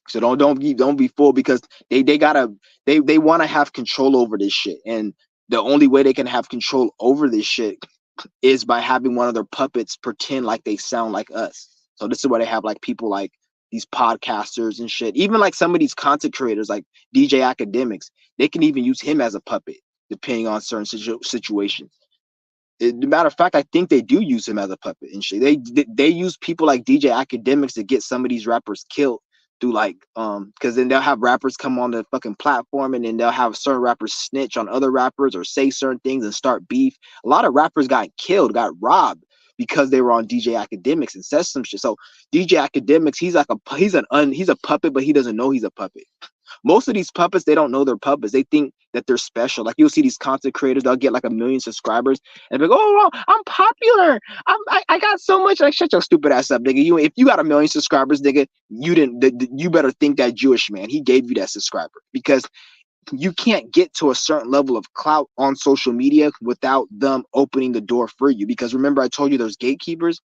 So don't be fooled, because they want to have control over this shit, and the only way they can have control over this shit is by having one of their puppets pretend like they sound like us. So this is why they have like people like these podcasters and shit. Even like some of these content creators like DJ Academics, they can even use him as a puppet depending on certain situations. Matter of fact, I think they do use him as a puppet and shit. They use people like DJ Academics to get some of these rappers killed through like because then they'll have rappers come on the fucking platform, and then they'll have certain rappers snitch on other rappers or say certain things and start beef. A lot of rappers got killed, got robbed because they were on DJ Academics and said some shit. So DJ Academics, he's a puppet, but he doesn't know he's a puppet. Most of these puppets, they don't know they're puppets. They think that they're special. Like you'll see these content creators, they'll get like 1 million subscribers and be like, oh, I'm popular. I got so much. Like, shut your stupid ass up, nigga. If you got 1 million subscribers, nigga, you better think that Jewish man, he gave you that subscriber, because you can't get to a certain level of clout on social media without them opening the door for you. Because remember, I told you there's gatekeepers.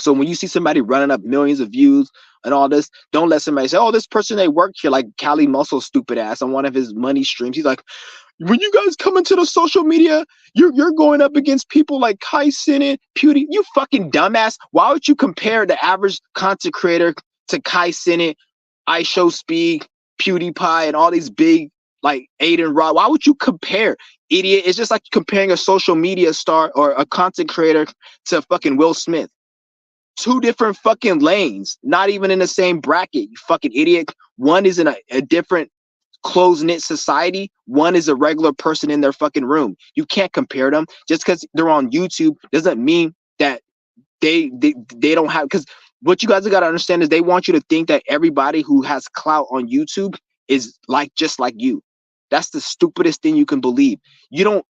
So when you see somebody running up millions of views and all this, don't let somebody say, "Oh, this person they work here," like Cali Muscle stupid ass on one of his money streams. He's like, when you guys come into the social media, you're going up against people like Kai Cenat, Pewdie. You fucking dumbass. Why would you compare the average content creator to Kai Cenat, I Show Speed, PewDiePie, and all these big like Aiden Rod? Why would you compare, idiot? It's just like comparing a social media star or a content creator to fucking Will Smith. Two different fucking lanes, not even in the same bracket, you fucking idiot. One is in a different close-knit society. One is a regular person in their fucking room. You can't compare them. Just because they're on YouTube doesn't mean that they don't have, because what you guys have got to understand is they want you to think that everybody who has clout on YouTube is like just like you. That's the stupidest thing you can believe. You don't,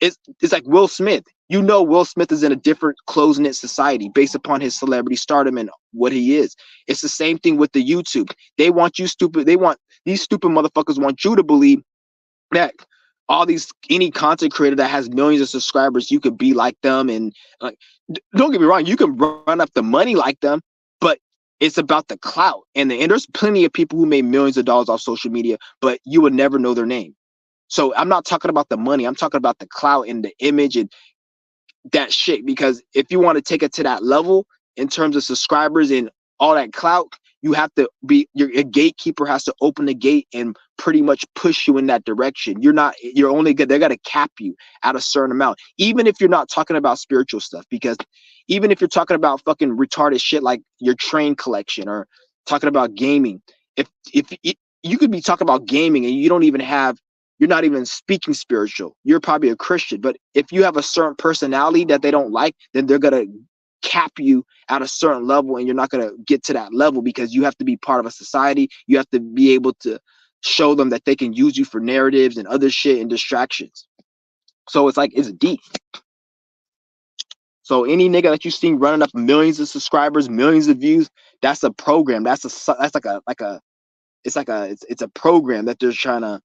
it's like Will Smith. You know Will Smith is in a different close-knit society based upon his celebrity stardom and what he is. It's the same thing with the YouTube. They want you stupid. They want these stupid motherfuckers want you to believe that all these any content creator that has millions of subscribers, you could be like them. And like, don't get me wrong, you can run up the money like them, but it's about the clout. And there's plenty of people who made millions of dollars off social media, but you would never know their name. So I'm not talking about the money. I'm talking about the clout and the image and that shit. Because if you want to take it to that level in terms of subscribers and all that clout, you have to be a gatekeeper has to open the gate and pretty much push you in that direction. You're only good. They're gonna cap you at a certain amount, even if you're not talking about spiritual stuff. Because even if you're talking about fucking retarded shit like your train collection or talking about gaming, if you could be talking about gaming and you don't even have, you're not even speaking spiritual. You're probably a Christian, but if you have a certain personality that they don't like, then they're gonna cap you at a certain level, and you're not gonna get to that level because you have to be part of a society. You have to be able to show them that they can use you for narratives and other shit and distractions. So it's like it's deep. So any nigga that you see running up millions of subscribers, millions of views, that's a program. That's it's a program that they're trying to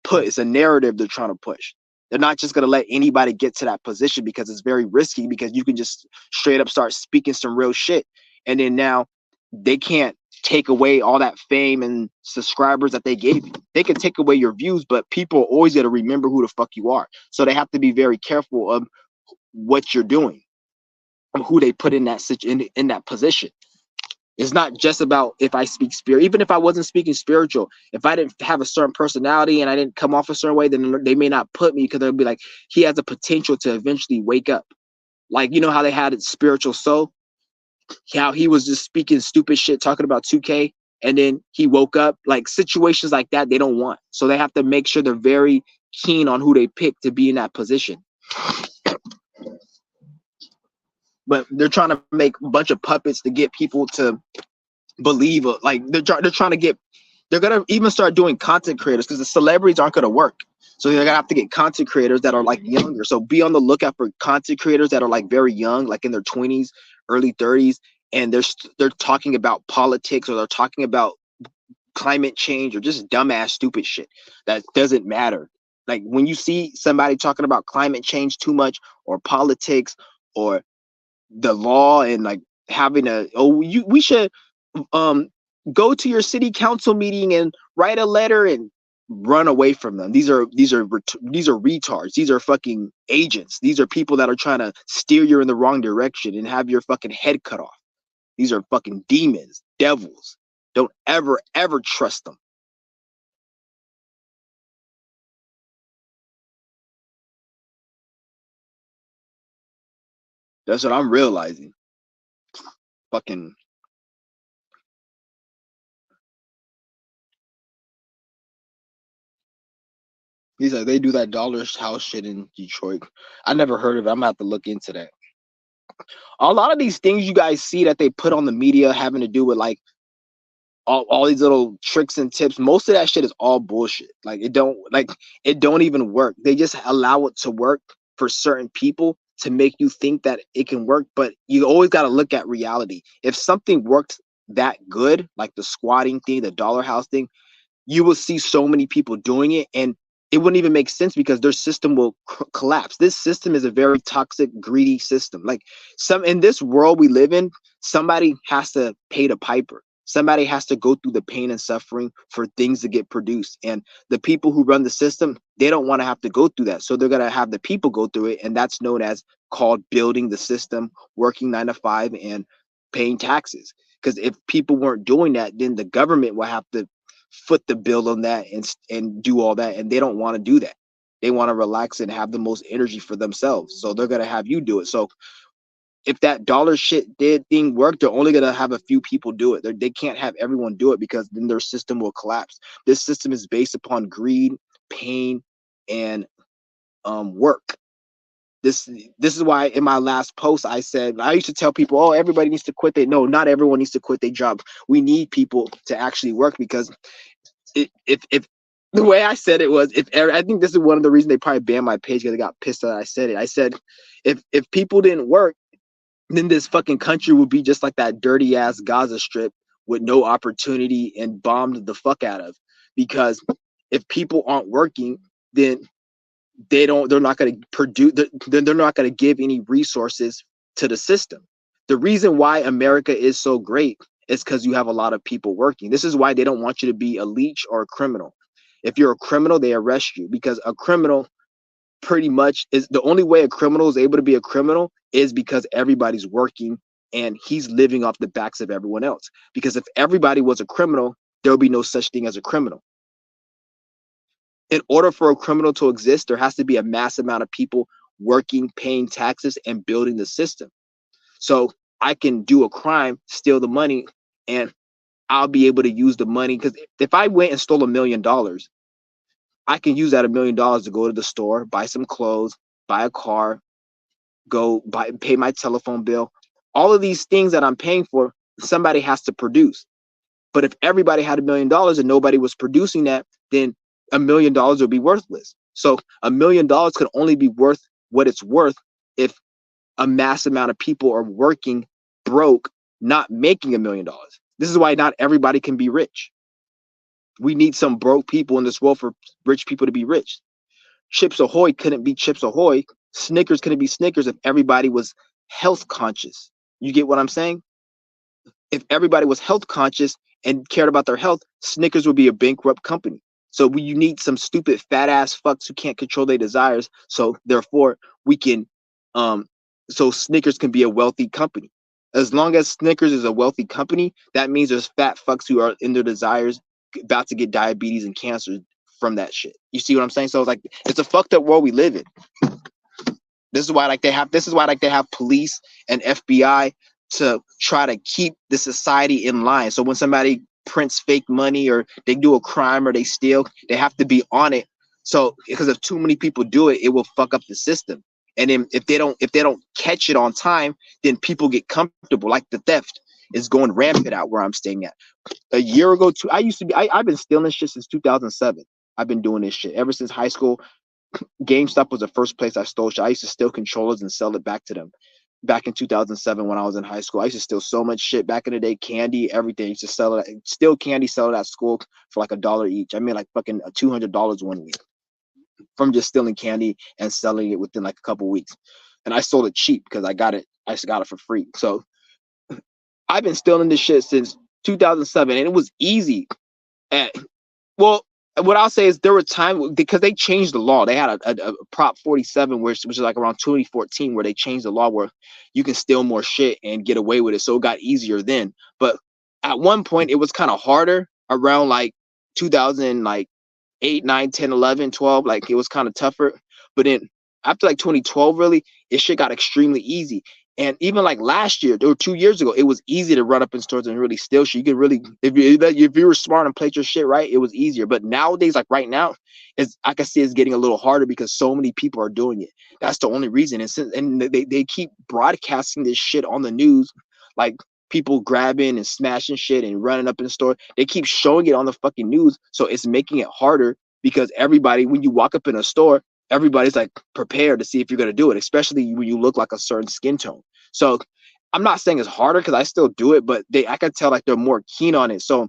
put. It's a narrative they're trying to push. They're not just going to let anybody get to that position because it's very risky, because you can just straight up start speaking some real shit. And then now they can't take away all that fame and subscribers that they gave you. They can take away your views, but people are always going to remember who the fuck you are. So they have to be very careful of what you're doing, of who they put in that position. It's not just about if I speak spirit. Even if I wasn't speaking spiritual, if I didn't have a certain personality and I didn't come off a certain way, then they may not put me, because they'll be like, he has a potential to eventually wake up. Like, you know how they had it Spiritual Soul? How he was just speaking stupid shit, talking about 2K, and then he woke up. Like situations like that, they don't want. So they have to make sure they're very keen on who they pick to be in that position. But they're trying to make a bunch of puppets to get people to believe, like they're trying to get, they're gonna even start doing content creators, because the celebrities aren't gonna work. So they're gonna have to get content creators that are like younger. So be on the lookout for content creators that are like very young, like in their 20s, early 30s, and they're talking about politics, or they're talking about climate change, or just dumbass stupid shit that doesn't matter. Like when you see somebody talking about climate change too much, or politics, or the law, and like having we should um go to your city council meeting and write a letter, and run away from them. These are retards. These are fucking agents. These are people that are trying to steer you in the wrong direction and have your fucking head cut off. These are fucking demons, devils. Don't ever trust them. That's what I'm realizing. Fucking, he's like, they do that dollar house shit in Detroit. I never heard of it. I'm gonna have to look into that. A lot of these things you guys see that they put on the media having to do with like all these little tricks and tips, most of that shit is all bullshit. Like it don't even work. They just allow it to work for certain people to make you think that it can work, but you always got to look at reality. If something worked that good, like the squatting thing, the dollar house thing, you will see so many people doing it, and it wouldn't even make sense because their system will collapse. This system is a very toxic, greedy system. Like, some in this world we live in, somebody has to pay the piper. Somebody has to go through the pain and suffering for things to get produced. And the people who run the system, they don't want to have to go through that. So they're going to have the people go through it. And that's known as called building the system, working 9 to 5 and paying taxes. Because if people weren't doing that, then the government will have to foot the bill on that and do all that. And they don't want to do that. They want to relax and have the most energy for themselves. So they're going to have you do it. So if that dollar shit did thing work, they're only gonna have a few people do it. They can't have everyone do it because then their system will collapse. This system is based upon greed, pain, and work. This is why in my last post I said I used to tell people, oh, everybody needs to quit. No, not everyone needs to quit their job. We need people to actually work because if the way I said it was, I think this is one of the reasons they probably banned my page because they got pissed that I said it. I said if people didn't work, then this fucking country would be just like that dirty ass Gaza Strip with no opportunity and bombed the fuck out of. Because if people aren't working, then they're not going to produce, they're not going to give any resources to the system. The reason why America is so great is because you have a lot of people working. This is why they don't want you to be a leech or a criminal. If you're a criminal, they arrest you because a criminal pretty much is the only way a criminal is able to be a criminal is because everybody's working and he's living off the backs of everyone else. Because if everybody was a criminal, there would be no such thing as a criminal. In order for a criminal to exist, there has to be a mass amount of people working, paying taxes, and building the system. So I can do a crime, steal the money, and I'll be able to use the money. Because if I went and stole $1 million, I can use that $1 million to go to the store, buy some clothes, buy a car, pay my telephone bill. All of these things that I'm paying for, somebody has to produce. But if everybody had $1 million and nobody was producing that, then $1 million would be worthless. So $1 million could only be worth what it's worth if a mass amount of people are working broke, not making $1 million. This is why not everybody can be rich. We need some broke people in this world for rich people to be rich. Chips Ahoy couldn't be Chips Ahoy. Snickers couldn't be Snickers if everybody was health conscious. You get what I'm saying? If everybody was health conscious and cared about their health, Snickers would be a bankrupt company. So you need some stupid fat ass fucks who can't control their desires. So therefore, we can, so Snickers can be a wealthy company. As long as Snickers is a wealthy company, that means there's fat fucks who are in their desires about to get diabetes and cancer from that shit. You see what I'm saying? So it's like it's a fucked up world we live in. This is why they have police and FBI to try to keep the society in line. So when somebody prints fake money or they do a crime or they steal, they have to be on it. So because if too many people do it, it will fuck up the system. And then if they don't catch it on time, then people get comfortable. Like the theft is going rampant out where I'm staying at. A year ago, I've been stealing shit since 2007. I've been doing this shit ever since high school. GameStop was the first place I stole shit. I used to steal controllers and sell it back to them. Back in 2007 when I was in high school, I used to steal so much shit. Back in the day, candy, everything. I used to sell it, steal candy, sell it at school for like $1 each. I made like fucking $200 one week from just stealing candy and selling it within like a couple weeks. And I sold it cheap because I got it for free. So I've been stealing this shit since 2007, and it was easy. And well, what I'll say is there were times because they changed the law. They had a Prop 47, which is like around 2014, where they changed the law where you can steal more shit and get away with it. So it got easier then. But at one point, it was kind of harder around like 2000, like 8, 9, 10, 11, 12. Like it was kind of tougher. But then after like 2012, really, it shit got extremely easy. And even like last year or 2 years ago, it was easy to run up in stores and really steal shit. You could really, if you were smart and played your shit right, it was easier. But nowadays, like right now, I can see it's getting a little harder because so many people are doing it. That's the only reason. And they keep broadcasting this shit on the news, like people grabbing and smashing shit and running up in the store. They keep showing it on the fucking news, so it's making it harder because everybody, when you walk up in a store, everybody's like prepared to see if you're going to do it, especially when you look like a certain skin tone. So I'm not saying it's harder because I still do it, but I can tell like they're more keen on it. So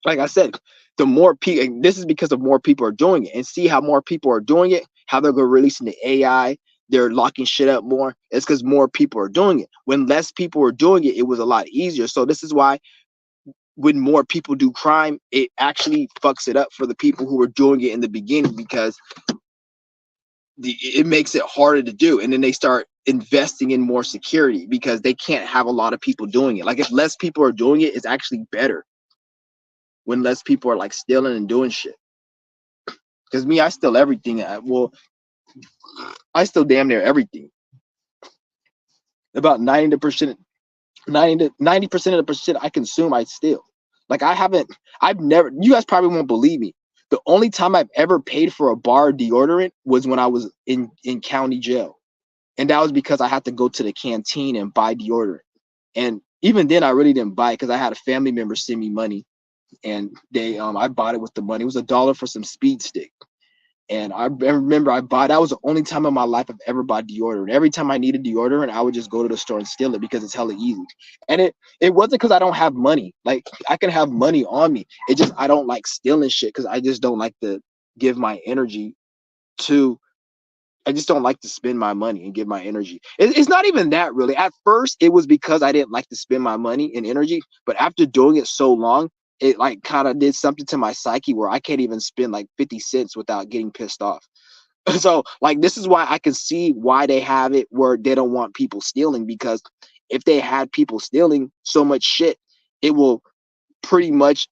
like I said, the more people, this is because of more people are doing it, and see how more people are doing it, how they're going to release the AI, they're locking shit up more. It's because more people are doing it. When less people were doing it, it was a lot easier. So this is why when more people do crime, it actually fucks it up for the people who were doing it in the beginning, because it makes it harder to do. And then they start investing in more security because they can't have a lot of people doing it. Like if less people are doing it, it's actually better when less people are like stealing and doing shit. Because me, I steal everything. I steal damn near everything. About 90% of the percent I consume, I steal. Like I've never, you guys probably won't believe me. The only time I've ever paid for a bar deodorant was when I was in county jail. And that was because I had to go to the canteen and buy deodorant. And even then I really didn't buy it because I had a family member send me money, and I bought it with the money. It was $1 for some speed stick. And I remember that was the only time in my life I've ever bought deodorant. Every time I needed deodorant, I would just go to the store and steal it because it's hella easy. And it wasn't because I don't have money. Like I can have money on me. It just, I don't like stealing shit because I just don't like to give my energy to, I just don't like to spend my money and give my energy. It's not even that really. At first, it was because I didn't like to spend my money and energy. But after doing it so long, it like kind of did something to my psyche where I can't even spend like 50 cents without getting pissed off. So like, this is why I can see why they have it where they don't want people stealing, because if they had people stealing so much shit, it will pretty much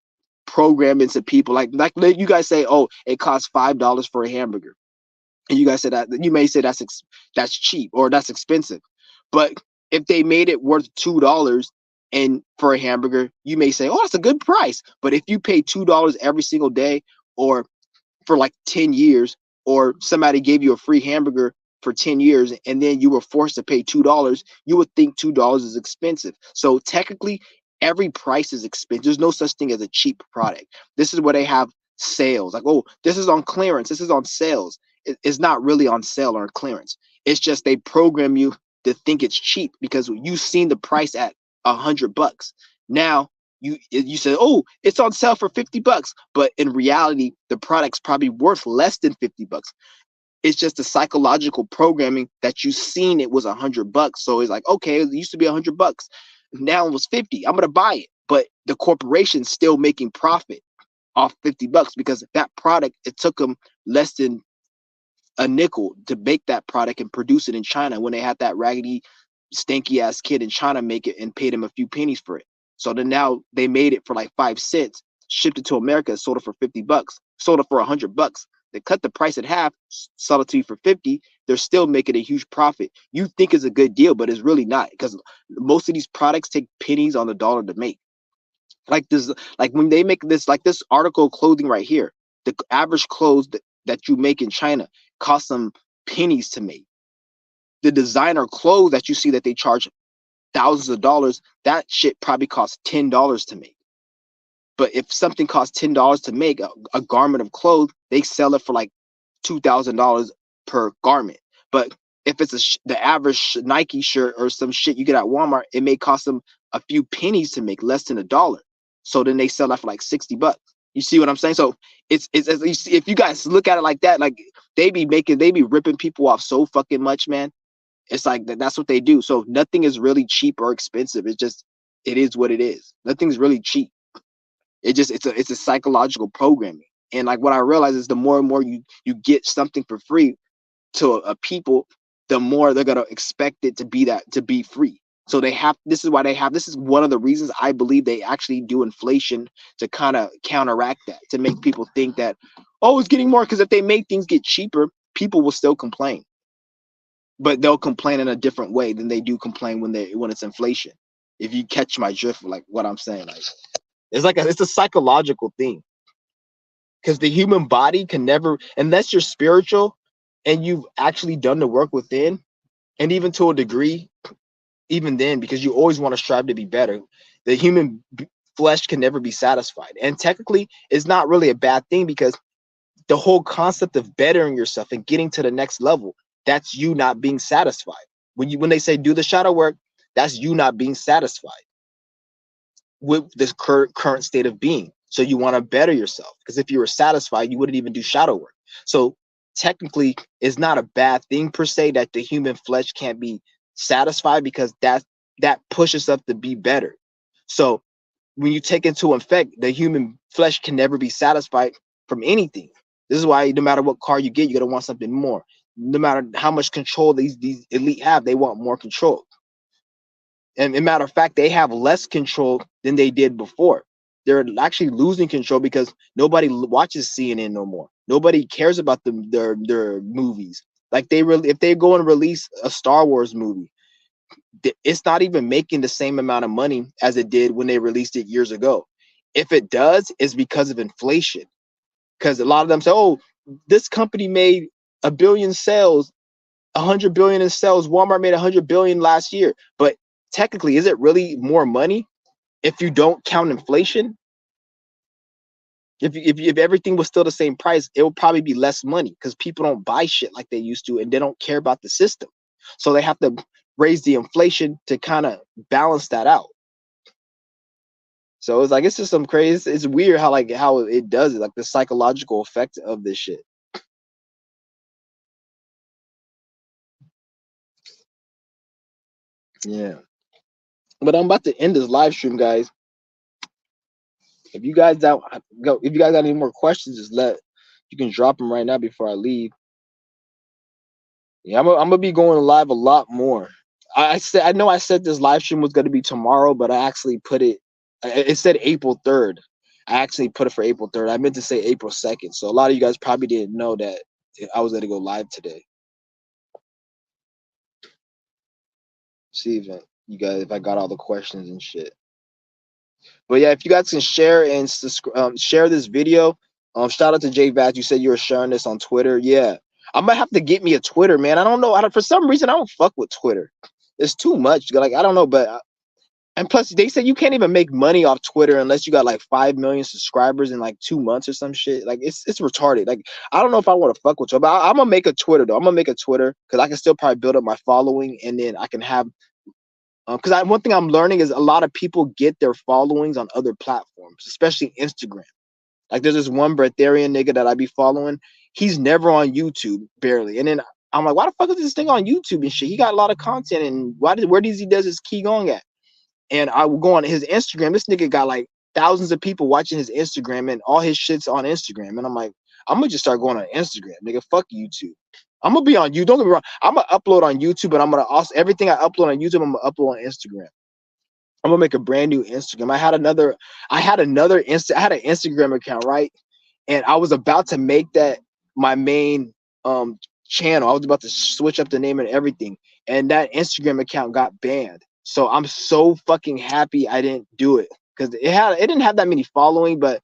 program into people. Like you guys say, oh, it costs $5 for a hamburger. And you guys said that, you may say that's cheap or that's expensive. But if they made it worth $2 and for a hamburger, you may say, oh, that's a good price. But if you pay $2 every single day, or for like 10 years, or somebody gave you a free hamburger for 10 years and then you were forced to pay $2, you would think $2 is expensive. So technically, every price is expensive. There's no such thing as a cheap product. This is where they have sales. Like, oh, this is on clearance. This is on sales. It's not really on sale or on clearance. It's just they program you to think it's cheap because you've seen the price at $100. Now you say, oh, it's on sale for $50, but in reality, the product's probably worth less than $50. It's just a psychological programming that you've seen it was $100. So it's like, okay, it used to be $100. Now it was 50. I'm gonna buy it. But the corporation's still making profit off $50 because that product, it took them less than a nickel to make that product and produce it in China when they had that raggedy, stinky ass kid in China make it and paid him a few pennies for it. So then now they made it for like 5 cents, shipped it to America, sold it for $50, sold it for $100. They cut the price in half, sold it to you for 50. They're still making a huge profit. You think it's a good deal, but it's really not, because most of these products take pennies on the dollar to make. Like this, like when they make this, like this article of clothing right here, the average clothes that you make in China cost them pennies to make. The designer clothes that you see that they charge thousands of dollars, that shit probably costs $10 to make. But if something costs $10 to make, a garment of clothes, they sell it for like $2,000 per garment. But if it's the average Nike shirt or some shit you get at Walmart, it may cost them a few pennies to make, less than $1. So then they sell that for like $60. You see what I'm saying? So it's you see, if you guys look at it like that, like they be ripping people off so fucking much, man. It's like that's what they do. So nothing is really cheap or expensive. It's just, it is what it is. Nothing's really cheap. It's a psychological programming. And like what I realize is the more and more you get something for free to a people, the more they're gonna expect it to be free. So this is one of the reasons I believe they actually do inflation, to kind of counteract that, to make people think that, oh, it's getting more, because if they make things get cheaper, people will still complain. But they'll complain in a different way than they do complain when it's inflation. If you catch my drift, like what I'm saying, like it's a psychological thing. Because the human body can never, unless you're spiritual and you've actually done the work within, and even to a degree, even then, because you always want to strive to be better, the human flesh can never be satisfied. And technically, it's not really a bad thing, because the whole concept of bettering yourself and getting to the next level, that's you not being satisfied. When they say do the shadow work, that's you not being satisfied with this current state of being. So you want to better yourself, because if you were satisfied, you wouldn't even do shadow work. So technically, it's not a bad thing per se that the human flesh can't be satisfied, because that pushes us to be better. So when you take into effect, the human flesh can never be satisfied from anything. This is why no matter what car you get, you're gonna want something more. No matter how much control these elite have, they want more control. And a matter of fact, they have less control than they did before. They're actually losing control because nobody watches CNN no more. Nobody cares about their movies. Like they really, if they go and release a Star Wars movie, it's not even making the same amount of money as it did when they released it years ago. If it does, it's because of inflation. Because a lot of them say, "Oh, this company made 1 billion sales, 100 billion in sales. Walmart made 100 billion last year." But technically, is it really more money if you don't count inflation? If everything was still the same price, it would probably be less money, because people don't buy shit like they used to, and they don't care about the system. So they have to raise the inflation to kind of balance that out. So it's like, it's just some crazy. It's weird how it does it, like the psychological effect of this shit. Yeah. But I'm about to end this live stream, guys. If you guys don't go, if you guys got any more questions, you can drop them right now before I leave. Yeah, I'm gonna be going live a lot more. I know I said this live stream was gonna be tomorrow, but I actually put it. It said April 3rd. I actually put it for April 3rd. I meant to say April 2nd. So a lot of you guys probably didn't know that I was gonna go live today. See if you guys, if I got all the questions and shit. But yeah, if you guys can share and share this video. Shout out to Jay Vaz. You said you were sharing this on Twitter. Yeah, I might have to get me a Twitter, man. I don't know. For some reason, I don't fuck with Twitter. It's too much. Like, I don't know, but and plus they said you can't even make money off Twitter unless you got like 5 million subscribers in like 2 months or some shit. Like it's retarded. Like, I don't know if I want to fuck with you, but I'm gonna make a Twitter though. I'm gonna make a Twitter because I can still probably build up my following, and then I can have because one thing I'm learning is a lot of people get their followings on other platforms, especially Instagram. Like there's this one Breatharian nigga that I be following. He's never on YouTube, barely. And then I'm like, why the fuck is this thing on YouTube and shit? He got a lot of content, and where does he does his key going at? And I will go on his Instagram. This nigga got like thousands of people watching his Instagram, and all his shit's on Instagram. And I'm like, I'm gonna just start going on Instagram, nigga. Fuck YouTube. I'm gonna be on you. Don't get me wrong. I'm gonna upload on YouTube, but I'm gonna also everything I upload on YouTube, I'm gonna upload on Instagram. I'm gonna make a brand new Instagram. I had an Instagram account, right? And I was about to make that my main channel. I was about to switch up the name and everything, and that Instagram account got banned. So I'm so fucking happy I didn't do it, because it didn't have that many following, but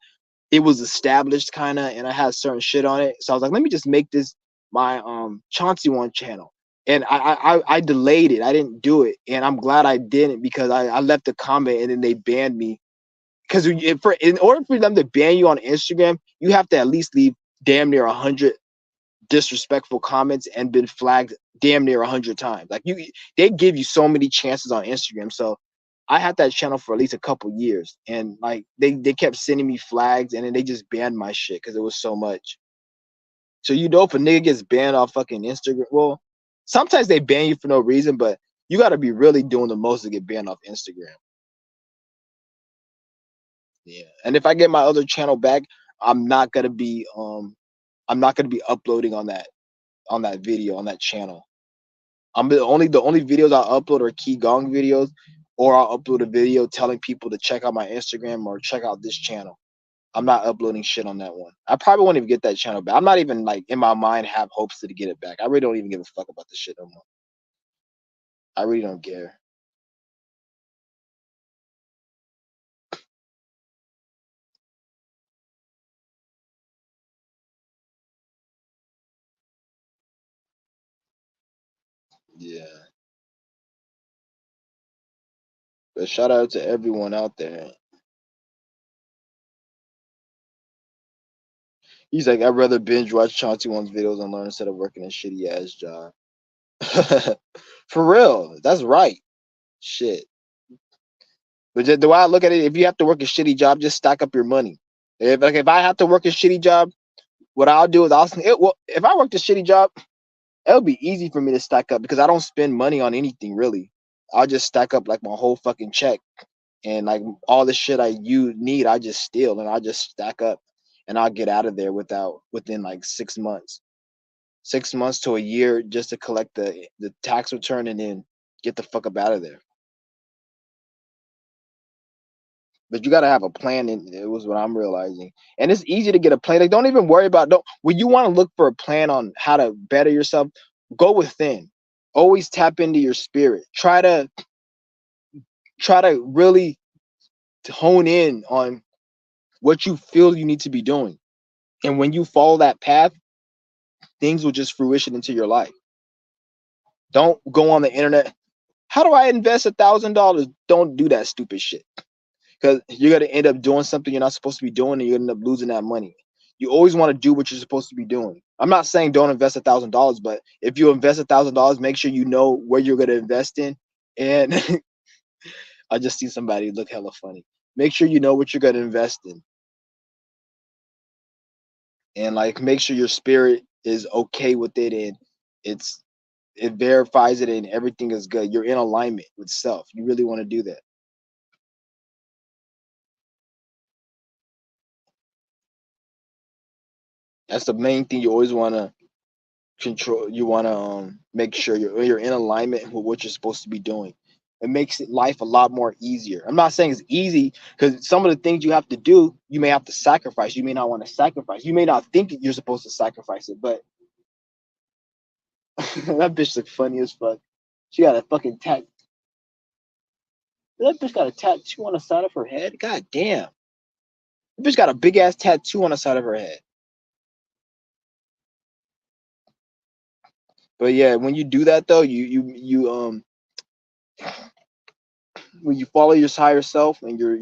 it was established kind of, and I had certain shit on it. So I was like, let me just make this my Chauncey One channel. And I delayed it. I didn't do it, and I'm glad I didn't, because I left a comment and then they banned me. Because in order for them to ban you on Instagram, you have to at least leave damn near 100 disrespectful comments and been flagged damn near 100 times. Like they give you so many chances on Instagram. So I had that channel for at least a couple years, and like they kept sending me flags, and then they just banned my shit because it was so much. So if a nigga gets banned off fucking Instagram, well, sometimes they ban you for no reason, but you got to be really doing the most to get banned off Instagram. Yeah, and if I get my other channel back, I'm not gonna be uploading on that video on that channel. The only videos I'll upload are Key Gong videos, or I'll upload a video telling people to check out my Instagram or check out this channel. I'm not uploading shit on that one. I probably won't even get that channel back. I'm not even like in my mind have hopes to get it back. I really don't even give a fuck about this shit no more. I really don't care. Yeah. But shout out to everyone out there. He's like, I'd rather binge watch Chauncey One's videos and learn instead of working a shitty ass job. For real. That's right. Shit. But the way I look at it, if you have to work a shitty job, just stack up your money. If I have to work a shitty job, what I'll do is if I worked a shitty job, it'll be easy for me to stack up because I don't spend money on anything really. I'll just stack up like my whole fucking check and like all the shit you need, I just steal and I just stack up and I'll get out of there within like 6 months. 6 months to a year just to collect the tax return and then get the fuck up out of there. But you gotta have a plan, and it was what I'm realizing. And it's easy to get a plan. Like, don't even worry about don't when you want to look for a plan on how to better yourself, go within. Always tap into your spirit. Try to really hone in on what you feel you need to be doing. And when you follow that path, things will just fruition into your life. Don't go on the internet. How do I invest $1,000? Don't do that stupid shit. Because you're gonna end up doing something you're not supposed to be doing, and you're gonna end up losing that money. You always want to do what you're supposed to be doing. I'm not saying don't invest $1,000, but if you invest $1,000, make sure you know where you're gonna invest in. And I just see somebody look hella funny. Make sure you know what you're gonna invest in, and like make sure your spirit is okay with it, and it's it verifies it, and everything is good. You're in alignment with self. You really want to do that. That's the main thing you always want to control. You want to make sure you're in alignment with what you're supposed to be doing. It makes life a lot more easier. I'm not saying it's easy because some of the things you have to do, you may have to sacrifice. You may not want to sacrifice. You may not think you're supposed to sacrifice it, but that bitch look funny as fuck. She got a fucking tat. That bitch got a tattoo on the side of her head. God damn. That bitch got a big ass tattoo on the side of her head. But yeah, when you do that though, you when you follow your higher self and you're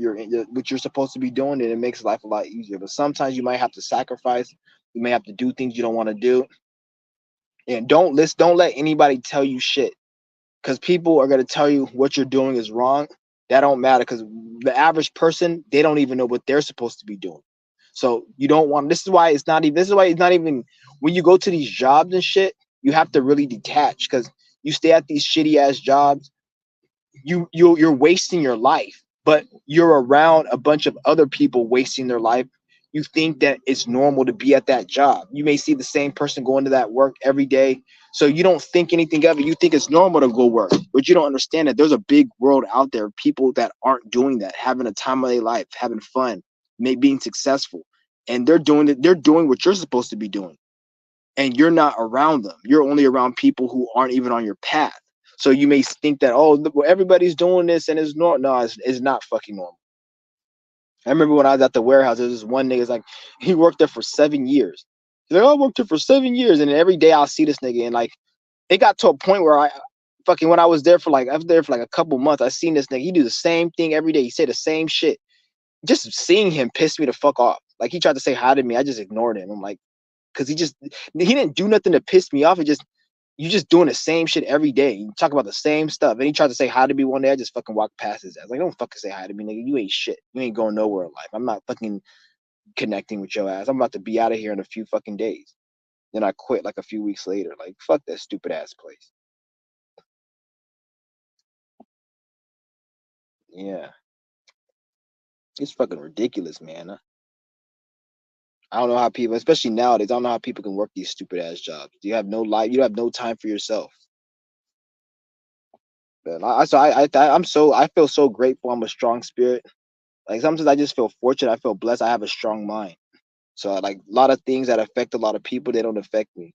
what you're supposed to be doing, then it makes life a lot easier. But sometimes you might have to sacrifice. You may have to do things you don't want to do, and don't let anybody tell you shit because people are gonna tell you what you're doing is wrong. That don't matter because the average person they don't even know what they're supposed to be doing. So you don't want. This is why it's not even. This is why it's not even when you go to these jobs and shit. You have to really detach because you stay at these shitty ass jobs you're wasting your life, but you're around a bunch of other people wasting their life. You think that it's normal to be at that job. You may see the same person going to that work every day, so you don't think anything of it. You think it's normal to go work, but you don't understand that there's a big world out there, people that aren't doing that, having a time of their life, having fun, maybe being successful, and they're doing it. They're doing what you're supposed to be doing, and you're not around them. You're only around people who aren't even on your path. So you may think that, oh, everybody's doing this and it's normal. No, it's not fucking normal. I remember when I was at the warehouse, there was this one nigga, like, he worked there for 7 years. He's like, oh, I worked here for 7 years. And then every day I'll see this nigga. And like, it got to a point where when I was there for like, I was there for like a couple months, I seen this nigga. He do the same thing every day. He said the same shit. Just seeing him pissed me the fuck off. Like, he tried to say hi to me. I just ignored him. I'm like, because he didn't do nothing to piss me off. It just, you just doing the same shit every day. You talk about the same stuff. And he tried to say hi to me one day. I just fucking walked past his ass. Like, don't fucking say hi to me, nigga. You ain't shit. You ain't going nowhere in life. I'm not fucking connecting with your ass. I'm about to be out of here in a few fucking days. Then I quit like a few weeks later. Like, fuck that stupid ass place. Yeah. It's fucking ridiculous, man. I don't know how people, especially nowadays, I don't know how people can work these stupid ass jobs. You have no life. You have no time for yourself. But I feel so grateful. I'm a strong spirit. Like sometimes I just feel fortunate. I feel blessed. I have a strong mind. So like a lot of things that affect a lot of people, they don't affect me.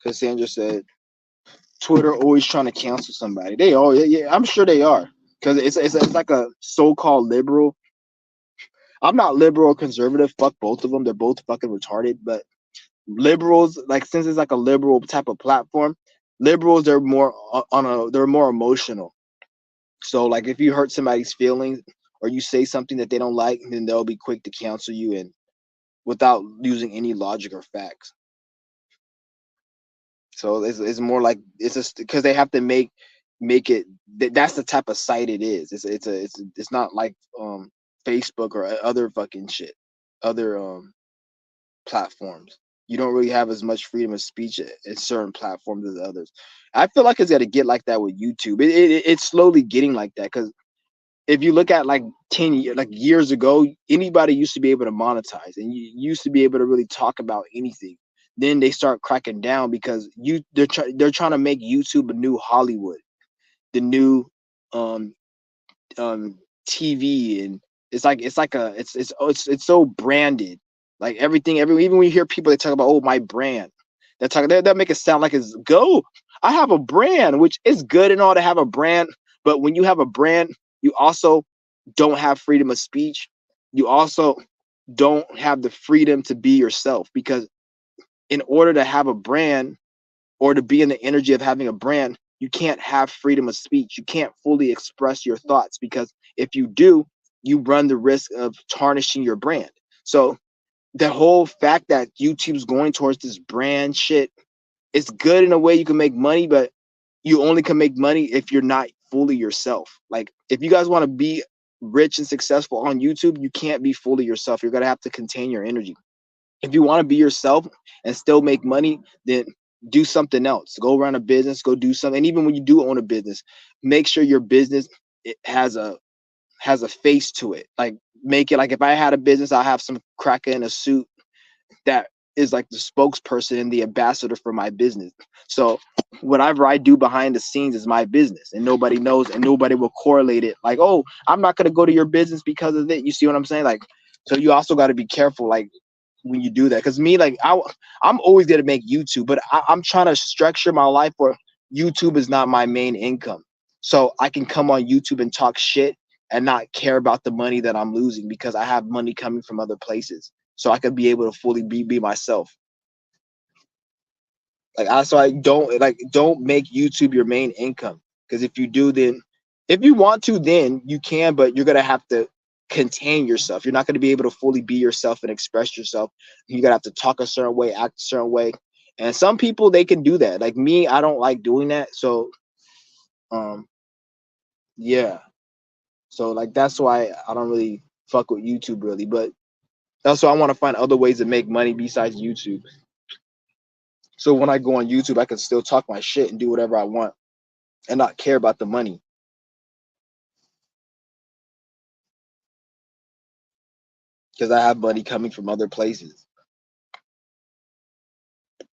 Cassandra said, Twitter always trying to cancel somebody. They are, yeah, I'm sure they are. Because it's like a so-called liberal. I'm not liberal or conservative. Fuck both of them. They're both fucking retarded. But liberals, like since it's like a liberal type of platform, liberals they're more they're more emotional. So like if you hurt somebody's feelings or you say something that they don't like, then they'll be quick to cancel you and without using any logic or facts. So it's more like it's just because they have to make make it that's the type of site it is. It's not like Facebook or other fucking shit, other platforms. You don't really have as much freedom of speech at certain platforms as others. I feel like it's got to get like that with YouTube. It's slowly getting like that because if you look at like 10 years ago, anybody used to be able to monetize and you used to be able to really talk about anything. Then they start cracking down because they're trying to make YouTube a new Hollywood, the new um TV, and it's so branded. Like everything, even when you hear people they talk about, oh, my brand, they'll make it sound like it's go. I have a brand, which is good and all to have a brand, but when you have a brand, you also don't have freedom of speech. You also don't have the freedom to be yourself because in order to have a brand or to be in the energy of having a brand, you can't have freedom of speech. You can't fully express your thoughts because if you do, you run the risk of tarnishing your brand. So the whole fact that YouTube's going towards this brand shit, it's good in a way you can make money, but you only can make money if you're not fully yourself. Like if you guys want to be rich and successful on YouTube, you can't be fully yourself. You're gonna have to contain your energy. If you want to be yourself and still make money, then do something else. Go run a business, go do something. And even when you do own a business, make sure your business it has a face to it. Like make it like if I had a business, I'll have some cracker in a suit that is like the spokesperson and the ambassador for my business. So whatever I do behind the scenes is my business and nobody knows and nobody will correlate it like, oh, I'm not going to go to your business because of it. You see what I'm saying? Like, so you also got to be careful like when you do that. Because me, like I'm always going to make YouTube, but I'm trying to structure my life where YouTube is not my main income. So I can come on YouTube and talk shit and not care about the money that I'm losing because I have money coming from other places. So I could be able to fully be myself. So I don't make YouTube your main income because if you do, then if you want to, then you can, but you're gonna have to contain yourself. You're not gonna be able to fully be yourself and express yourself. You're gonna have to talk a certain way, act a certain way, and some people they can do that. Like me, I don't like doing that. So um yeah, so like that's why I don't really fuck with YouTube really, but also I want to find other ways to make money besides YouTube. So when I go on YouTube, I can still talk my shit and do whatever I want and not care about the money because I have money coming from other places.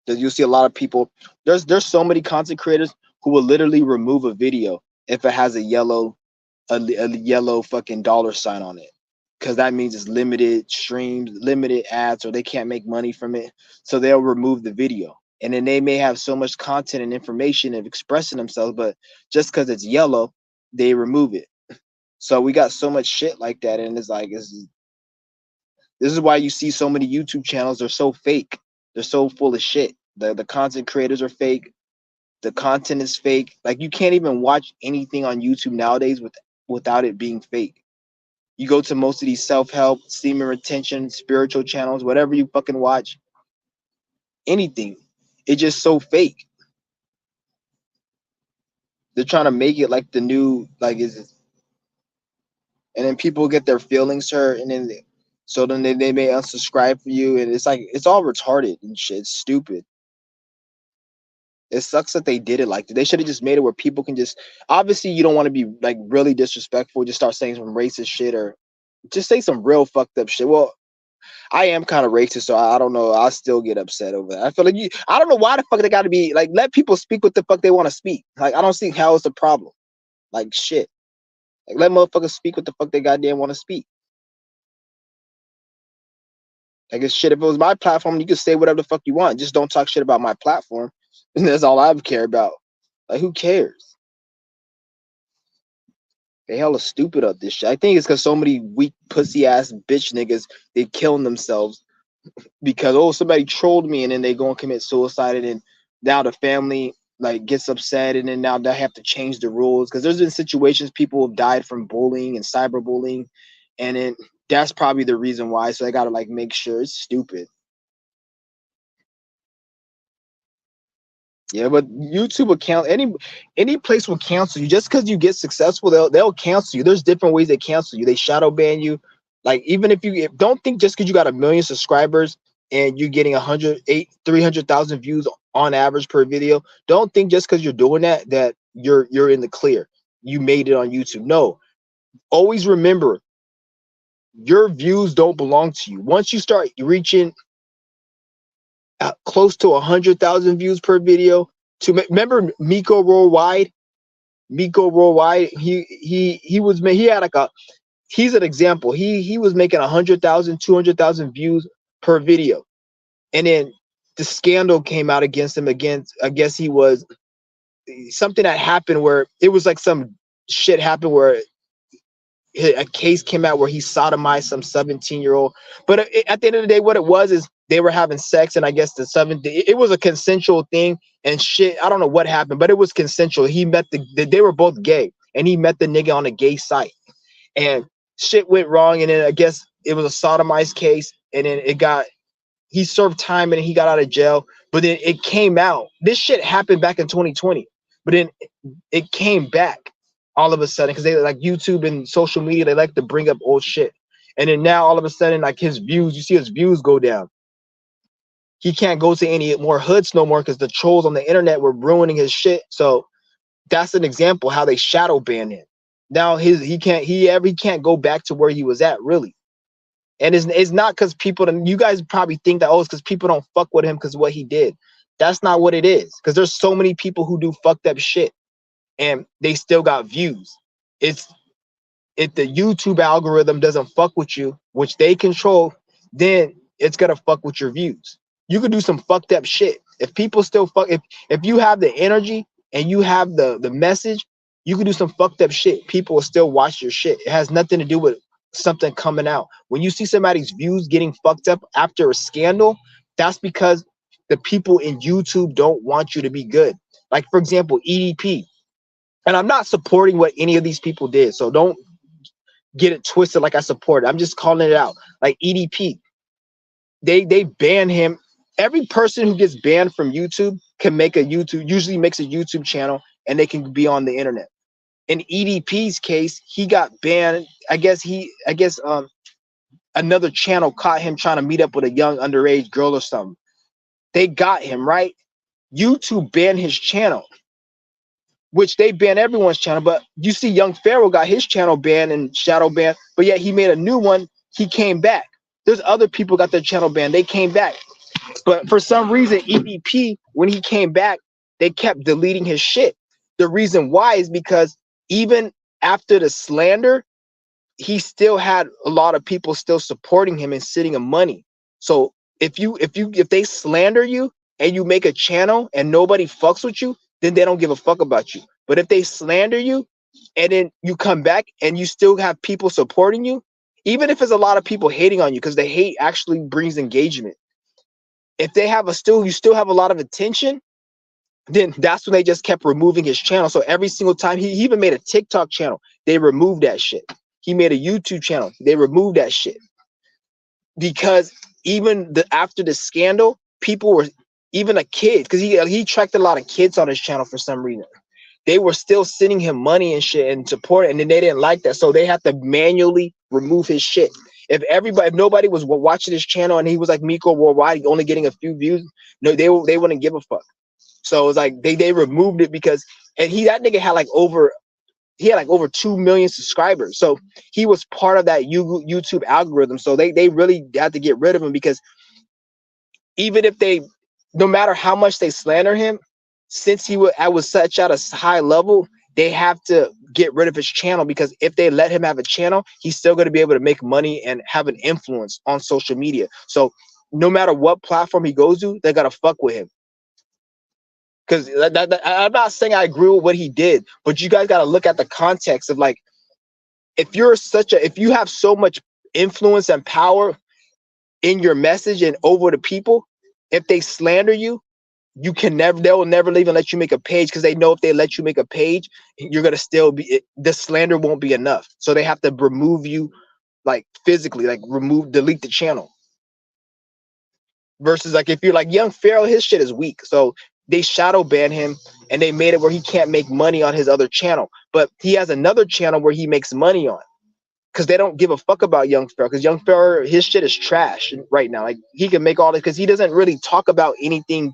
Because you see a lot of people, there's so many content creators who will literally remove a video if it has a yellow fucking dollar sign on it. Because that means it's limited streams, limited ads, or they can't make money from it. So they'll remove the video. And then they may have so much content and information of expressing themselves, but just because it's yellow, they remove it. So we got so much shit like that, and it's like this is why you see so many YouTube channels are so fake. They're so full of shit. The content creators are fake. The content is fake. Like you can't even watch anything on YouTube nowadays without it being fake. You go to most of these self-help, semen retention, spiritual channels, whatever you fucking watch, anything. It's just so fake. They're trying to make it like the new like is and then people get their feelings hurt and then so then they may unsubscribe for you and it's like it's all retarded and shit. It's stupid. It sucks that they did it like that. They should have just made it where people can just obviously you don't want to be like really disrespectful, just start saying some racist shit or just say some real fucked up shit. Well, I am kind of racist, so I don't know. I still get upset over that. I feel like I don't know why the fuck they got to be like let people speak what the fuck they want to speak. Like I don't see how it's a problem. Like shit. Like let motherfuckers speak what the fuck they goddamn want to speak. Like it's shit. If it was my platform, you could say whatever the fuck you want. Just don't talk shit about my platform. And that's all I care about. Like who cares? They hella stupid up this shit. I think it's because so many weak pussy ass bitch niggas they killing themselves because oh somebody trolled me and then they go and commit suicide and then now the family like gets upset and then now they have to change the rules because there's been situations people have died from bullying and cyberbullying and then that's probably the reason why. So I gotta like make sure it's stupid. Yeah, but YouTube will count any place will cancel you just because you get successful. They'll cancel you. There's different ways they cancel you. They shadow ban you. Like even don't think just because you got 1 million subscribers and you're getting 300,000 views on average per video. Don't think just because you're doing that you're in the clear. You made it on YouTube. No, always remember your views don't belong to you. Once you start reaching close to 100,000 views per video, remember Miko Worldwide. Miko Worldwide, he had like he's an example. He was making 100,000, 200,000 views per video, and then the scandal came out against him. I guess he was something that happened where it was like some shit happened where a case came out where he sodomized some 17-year-old. But at the end of the day, what it was is they were having sex, and I guess it was a consensual thing and shit. I don't know what happened, but it was consensual. He met they were both gay, and he met the nigga on a gay site, and shit went wrong. And then I guess it was a sodomized case, and then he served time and he got out of jail. But then it came out. This shit happened back in 2020, but then it came back all of a sudden because they like YouTube and social media. They like to bring up old shit, and then now all of a sudden, like his views, you see his views go down. He can't go to any more hoods no more because the trolls on the internet were ruining his shit. So that's an example how they shadow ban him. Now he can't go back to where he was at really. And it's not because people, you guys probably think that, oh, it's because people don't fuck with him because of what he did. That's not what it is. Because there's so many people who do fucked up shit and they still got views. It's if the YouTube algorithm doesn't fuck with you, which they control, then it's gonna fuck with your views. You could do some fucked up shit. If people still if you have the energy and you have the message, you can do some fucked up shit. People will still watch your shit. It has nothing to do with something coming out. When you see somebody's views getting fucked up after a scandal, that's because the people in YouTube don't want you to be good. Like for example, EDP. And I'm not supporting what any of these people did. So don't get it twisted like I support it. I'm just calling it out. Like EDP, they ban him. Every person who gets banned from YouTube can usually makes a YouTube channel and they can be on the internet. In EDP's case, he got banned. I guess another channel caught him trying to meet up with a young underage girl or something. They got him, right? YouTube banned his channel, which they banned everyone's channel. But you see Young Pharaoh got his channel banned and shadow banned, but yet he made a new one. He came back. There's other people got their channel banned. They came back. But for some reason, EDP, when he came back, they kept deleting his shit. The reason why is because even after the slander, he still had a lot of people still supporting him and sending him money. So if they slander you and you make a channel and nobody fucks with you, then they don't give a fuck about you. But if they slander you and then you come back and you still have people supporting you, even if it's a lot of people hating on you, because the hate actually brings engagement. If they have you still have a lot of attention, then that's when they just kept removing his channel. So every single time he even made a TikTok channel, they removed that shit. He made a YouTube channel, they removed that shit. Because even after the scandal, people were, even a kid, because he attracted a lot of kids on his channel for some reason. They were still sending him money and shit and support, and then they didn't like that, so they had to manually remove his shit. If nobody was watching his channel and he was like Miko Worldwide, only getting a few views, no, they wouldn't give a fuck. So it was like they removed it because, and that nigga had like over 2 million subscribers. So he was part of that YouTube algorithm. So they really had to get rid of him because even if no matter how much they slander him, since I was such at a high level, they have to get rid of his channel, because if they let him have a channel, he's still going to be able to make money and have an influence on social media. So no matter what platform he goes to, they got to fuck with him. Because I'm not saying I agree with what he did, but you guys got to look at the context of like, if you have so much influence and power in your message and over the people, if they slander you, they'll never even let you make a page, because they know if they let you make a page, you're gonna still be, the slander won't be enough. So they have to remove you, like physically, like delete the channel. Versus like if you're like Young Pharaoh, his shit is weak. So they shadow ban him and they made it where he can't make money on his other channel. But he has another channel where he makes money on because they don't give a fuck about Young Pharaoh because Young Pharaoh, his shit is trash right now. Like he can make all this because he doesn't really talk about anything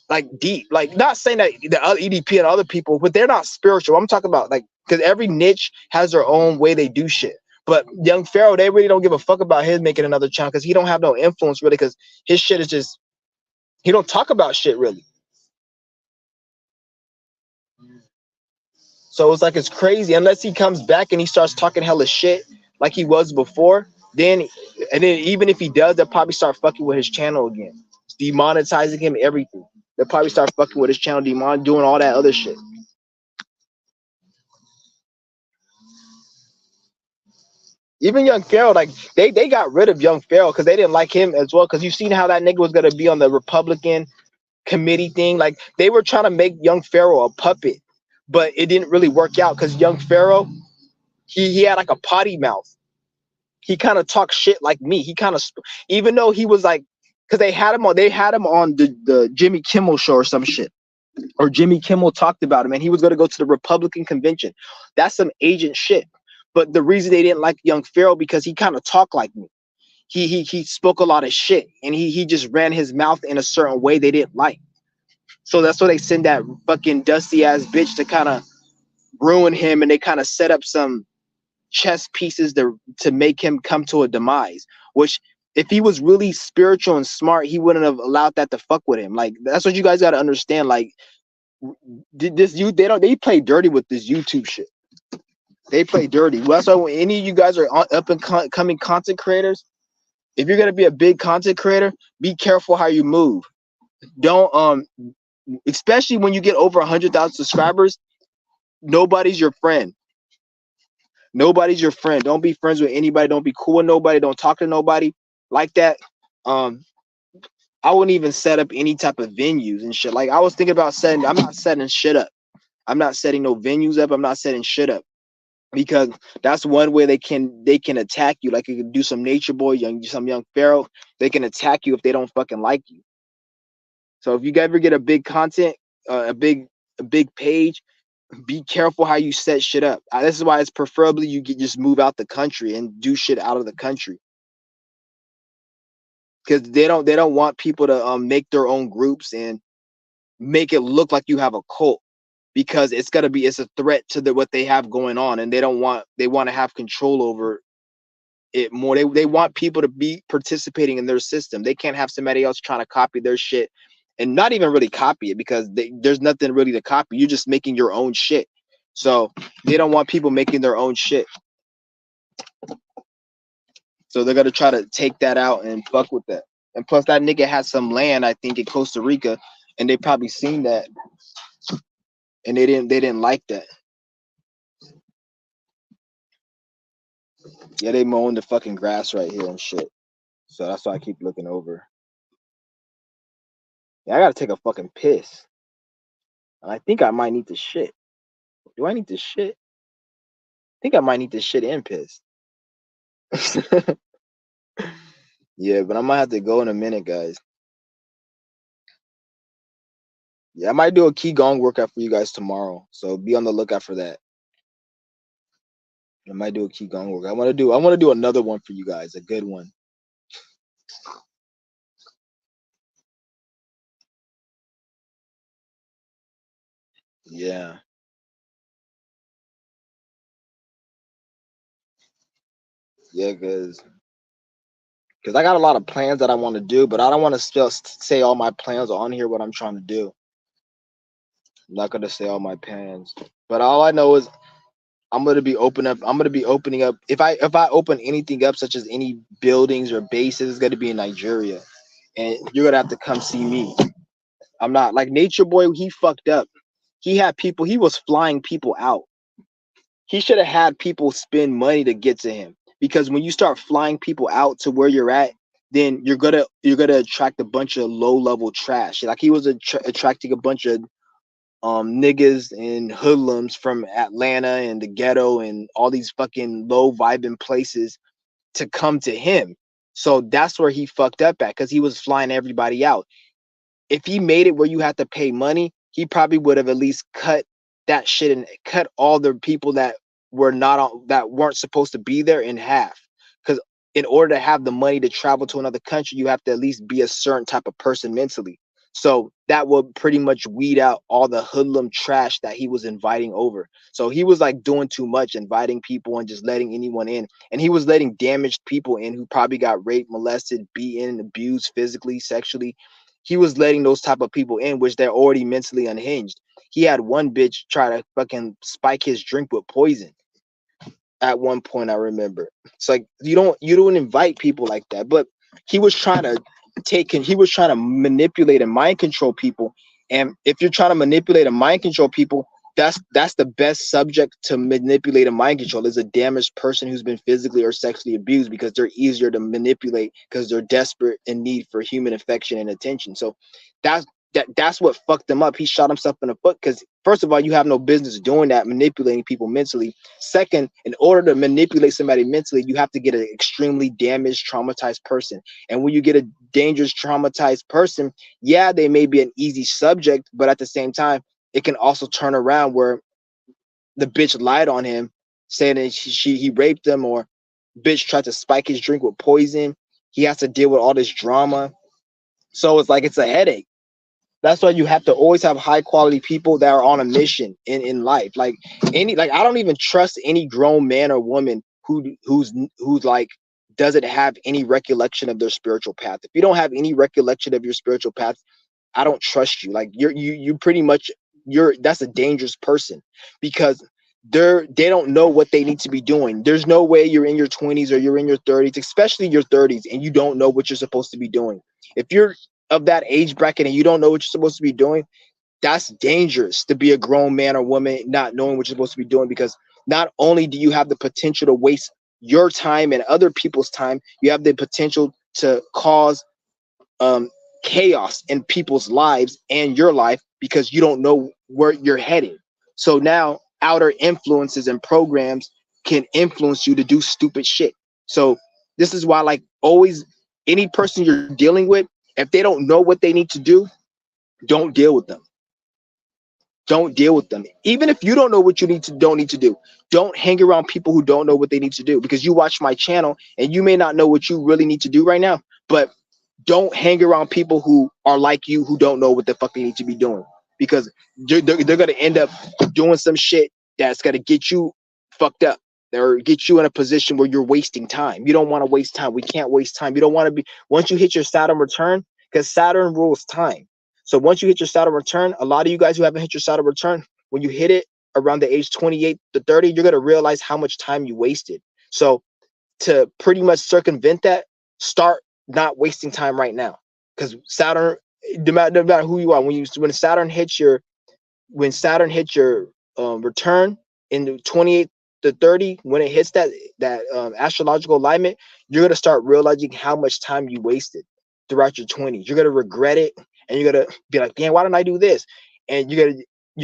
like deep. Like not saying that the other EDP and other people, but they're not spiritual. I'm talking about like because every niche has their own way they do shit. But Young Pharaoh, they really don't give a fuck about his making another channel because he don't have no influence really because his shit is just he don't talk about shit really. So it's like it's crazy unless he comes back and he starts talking hella shit like he was before. Then and then even if he does, they'll probably start fucking with his channel again, demonetizing him, everything. They'll probably start fucking with his channel, doing all that other shit. Even Young Pharaoh, like they got rid of Young Pharaoh because they didn't like him as well. Because you seen how that nigga was gonna be on the Republican committee thing. Like they were trying to make Young Pharaoh a puppet, but it didn't really work out because Young Pharaoh, he had like a potty mouth. He kind of talked shit like me. He kind of, even though he was like, because they had him on the Jimmy Kimmel show or some shit, or Jimmy Kimmel talked about him, and he was going to go to the Republican convention. That's some agent shit. But the reason they didn't like Young Pharaoh because he kind of talked like me. He spoke a lot of shit, and he just ran his mouth in a certain way they didn't like. So that's why they send that fucking dusty ass bitch to kind of ruin him, and they kind of set up some chess pieces to make him come to a demise. Which, if he was really spiritual and smart, he wouldn't have allowed that to fuck with him. Like that's what you guys got to understand. Like they play dirty with this YouTube shit. They play dirty. Well, that's why when any of you guys are up and coming content creators, if you're gonna be a big content creator, be careful how you move. Don't especially when you get over 100,000 subscribers, nobody's your friend. Nobody's your friend. Don't be friends with anybody. Don't be cool with nobody. Don't talk to nobody like that. Um, I wouldn't even set up any type of venues and shit. Like I was thinking about setting. I'm not setting shit up. I'm not setting no venues up. I'm not setting shit up because that's one way they can attack you. Like you can do some Nature Boy, some Young Pharaoh. They can attack you if they don't fucking like you. So if you ever get a big content, a big page, be careful how you set shit up. This is why it's preferably you can just move out the country and do shit out of the country because they don't want people to make their own groups and make it look like you have a cult because it's a threat to what they have going on, and they want to have control over it more. They want people to be participating in their system. They can't have somebody else trying to copy their shit and not even really copy it because there's nothing really to copy. You're just making your own shit. So they don't want people making their own shit. So they're gonna try to take that out and fuck with that. And plus that nigga has some land, I think, in Costa Rica, and they probably seen that. And they didn't like that. Yeah, they mowing the fucking grass right here and shit. So that's why I keep looking over. Yeah, I gotta take a fucking piss. And I think I might need to shit. Do I need to shit? I think I might need to shit and piss. Yeah, but I might have to go in a minute, guys. Yeah, I might do a Qigong workout for you guys tomorrow. So be on the lookout for that. I might do a Qigong workout. I want to do another one for you guys, a good one. Yeah. Yeah, because I got a lot of plans that I want to do, but I don't want to just say all my plans on here what I'm trying to do. I'm not gonna say all my plans, but all I know is I'm gonna be opening up. If I open anything up, such as any buildings or bases, it's gonna be in Nigeria, and you're gonna have to come see me. I'm not like Nature Boy. He fucked up. He had people. He was flying people out. He should have had people spend money to get to him because when you start flying people out to where you're at, then you're gonna attract a bunch of low level trash. Like he was attracting a bunch of niggas and hoodlums from Atlanta and the ghetto and all these fucking low vibing places to come to him. So that's where he fucked up at because he was flying everybody out. if he made it where you had to pay money, he probably would have at least cut that shit and cut all the people that were not on, that weren't supposed to be there in half. Because in order to have the money to travel to another country, you have to at least be a certain type of person mentally. So that would pretty much weed out all the hoodlum trash that he was inviting over. So he was like doing too much, inviting people and just letting anyone in. And he was letting damaged people in who probably got raped, molested, beaten, abused physically, sexually. He was letting those type of people in, which they're already mentally unhinged. He had one bitch try to fucking spike his drink with poison at one point. I remember. It's like you don't invite people like that. But he was trying to he was trying to manipulate and mind control people. And if you're trying to manipulate and mind control people, that's the best subject to manipulate and mind control is a damaged person who's been physically or sexually abused, because they're easier to manipulate because they're desperate in need for human affection and attention. So that's that's what fucked him up. He shot himself in the foot because first of all, you have no business doing that, manipulating people mentally. Second, in order to manipulate somebody mentally, you have to get an extremely damaged, traumatized person. And when you get a dangerous, traumatized person, yeah, they may be an easy subject, but at the same time, it can also turn around where the bitch lied on him, saying that he raped him, or bitch tried to spike his drink with poison. He has to deal with all this drama. So it's like it's a headache. That's why you have to always have high quality people that are on a mission in life. Like I don't even trust any grown man or woman who's like doesn't have any recollection of their spiritual path. If you don't have any recollection of your spiritual path, I don't trust you. Like you pretty much that's a dangerous person, because they don't know what they need to be doing. There's no way you're in your 20s or you're in your 30s, especially your 30s, and you don't know what you're supposed to be doing. If you're of that age bracket and you don't know what you're supposed to be doing, that's dangerous to be a grown man or woman not knowing what you're supposed to be doing, because not only do you have the potential to waste your time and other people's time, you have the potential to cause um, chaos in people's lives and your life because you don't know where you're headed. So now outer influences and programs can influence you to do stupid shit. So this is why, like, always, any person you're dealing with, if they don't know what they need to do, don't deal with them. Don't deal with them. Even if you don't know what you don't need to do, don't hang around people who don't know what they need to do, because you watch my channel and you may not know what you really need to do right now, but don't hang around people who are like you, who don't know what the fuck they need to be doing, because they're going to end up doing some shit that's going to get you fucked up or get you in a position where you're wasting time. You don't want to waste time. We can't waste time. You don't want to be, once you hit your Saturn return, because Saturn rules time. So once you hit your Saturn return, a lot of you guys who haven't hit your Saturn return, when you hit it around the age 28 to 30, you're going to realize how much time you wasted. So to pretty much circumvent that, start not wasting time right now, because Saturn, no matter who you are, when Saturn hits your return in the 28 to 30, when it hits that astrological alignment, you're gonna start realizing how much time you wasted throughout your 20s. You're gonna regret it, and you're gonna be like, damn, why didn't I do this? And you're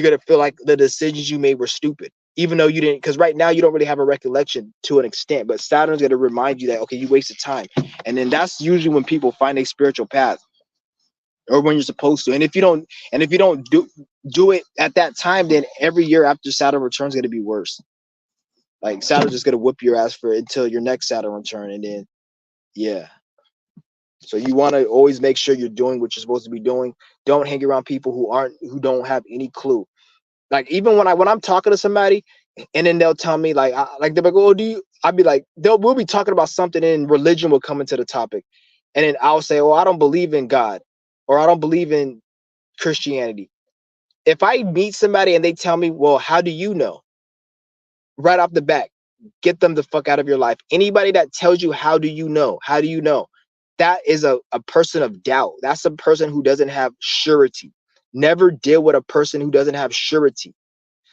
gonna feel like the decisions you made were stupid, even though you didn't. Because right now you don't really have a recollection to an extent, but Saturn's gonna remind you that, okay, you wasted time. And then that's usually when people find a spiritual path, or when you're supposed to. And if you don't do it at that time, then every year after Saturn returns is going to be worse. Like Saturn's just going to whoop your ass for until your next Saturn return, and then yeah. So you want to always make sure you're doing what you're supposed to be doing. Don't hang around people who don't have any clue. Like, even when I'm talking to somebody, and then they'll tell me, like, they're like, oh, do you? I'd be like, we'll be talking about something, and religion will come into the topic, and then I'll say, oh, I don't believe in God, or I don't believe in Christianity. If I meet somebody and they tell me, well, how do you know? Right off the bat, get them the fuck out of your life. Anybody that tells you, how do you know? How do you know? That is a person of doubt. That's a person who doesn't have surety. Never deal with a person who doesn't have surety.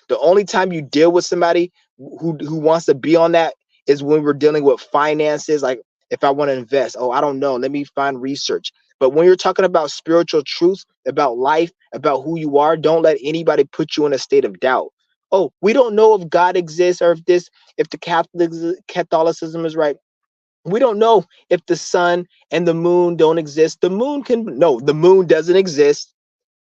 The only time you deal with somebody who wants to be on that is when we're dealing with finances. Like, if I want to invest, oh, I don't know, let me find research. But when you're talking about spiritual truth, about life, about who you are, don't let anybody put you in a state of doubt. Oh, we don't know if God exists, or if the Catholicism is right. We don't know if the sun and the moon don't exist. The moon can, no, the moon doesn't exist.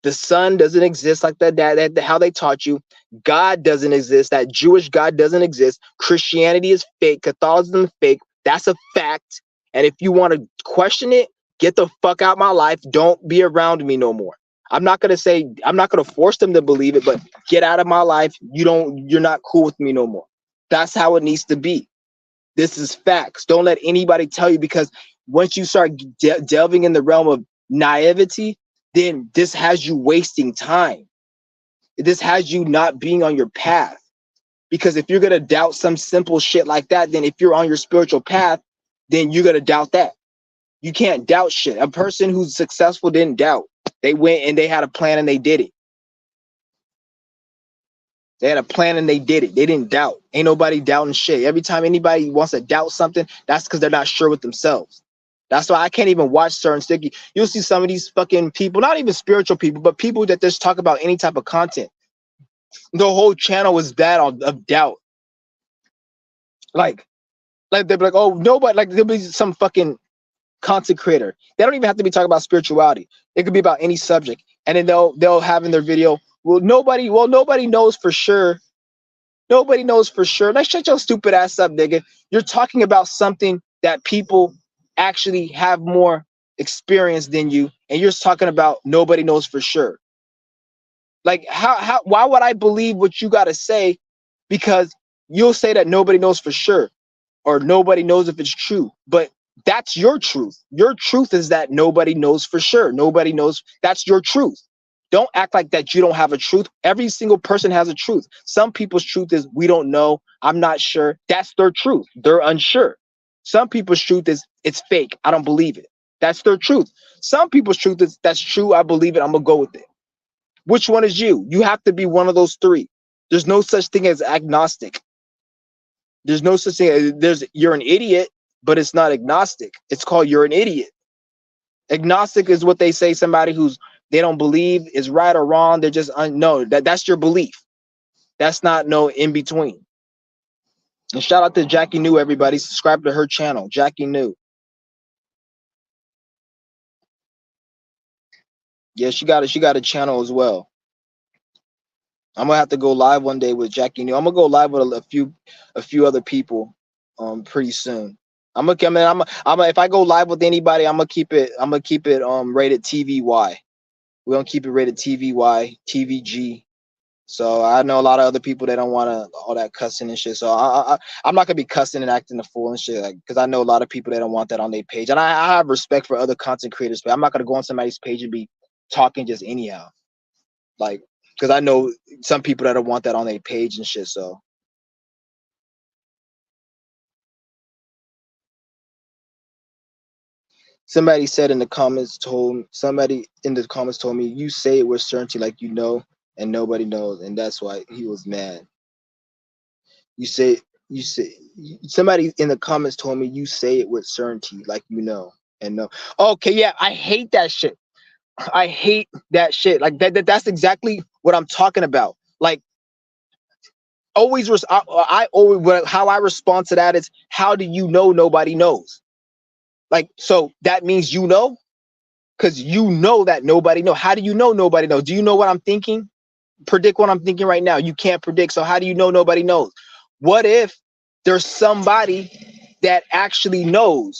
The sun doesn't exist like that how they taught you. God doesn't exist. That Jewish God doesn't exist. Christianity is fake. Catholicism is fake. That's a fact. And if you want to question it, get the fuck out my life. Don't be around me no more. I'm not gonna say, I'm not gonna force them to believe it, but get out of my life. You're not cool with me no more. That's how it needs to be. This is facts. Don't let anybody tell you, because once you start delving in the realm of naivety, then this has you wasting time. This has you not being on your path. Because if you're going to doubt some simple shit like that, then if you're on your spiritual path, then you're going to doubt that. You can't doubt shit. A person who's successful didn't doubt. They went and they had a plan and they did it. They had a plan and they did it. They didn't doubt. Ain't nobody doubting shit. Every time anybody wants to doubt something, that's because they're not sure with themselves. That's why I can't even watch certain sticky. You'll see some of these fucking people, not even spiritual people, but people that just talk about any type of content. The whole channel is that of doubt. Like they'll be like, oh, nobody, like there'll be some fucking content creator. They don't even have to be talking about spirituality. It could be about any subject. And then they'll have in their video, nobody knows for sure. Nobody knows for sure. Like, shut your stupid ass up, nigga. You're talking about something that people actually have more experience than you, and you're talking about nobody knows for sure. Like, why would I believe what you gotta say? Because you'll say that nobody knows for sure, or nobody knows if it's true. But that's your truth. Your truth is that nobody knows for sure. Nobody knows. That's your truth. Don't act like that you don't have a truth. Every single person has a truth. Some people's truth is, we don't know, I'm not sure. That's their truth. They're unsure. Some people's truth is, it's fake, I don't believe it. That's their truth. Some people's truth is, that's true, I believe it, I'm gonna go with it. Which one is you? You have to be one of those three. There's no such thing as agnostic. There's no such thing as, you're an idiot, but it's not agnostic. It's called, you're an idiot. Agnostic is what they say, somebody who's, they don't believe is right or wrong. They're just no, that's your belief. That's not no in between. And shout out to Jackie New, everybody. Subscribe to her channel, Jackie New. Yeah, she got a channel as well. I'm gonna have to go live one day with Jackie New. I'm gonna go live with a few other people pretty soon. I'm if I go live with anybody, I'm gonna keep it rated TVY. We're gonna keep it rated TVY, TVG. So I know a lot of other people that don't want all that cussing and shit. So I'm not gonna be cussing and acting a fool and shit, like, because I know a lot of people that don't want that on their page, and I have respect for other content creators, but I'm not gonna go on somebody's page and be talking just anyhow, like, because I know some people that don't want that on their page and shit. So somebody in the comments told me, you say it with certainty like you know, and nobody knows, and that's why he was mad. You say somebody in the comments told me, you say it with certainty like you know and no. Okay, yeah, I hate that shit. I hate that shit. Like that's exactly what I'm talking about. Like, always I always, how I respond to that is, how do you know nobody knows? Like, so that means you know, because you know that nobody know. How do you know nobody knows? Do you know what I'm thinking? Predict what I'm thinking right now. You can't predict. So how do you know nobody knows? What if there's somebody that actually knows?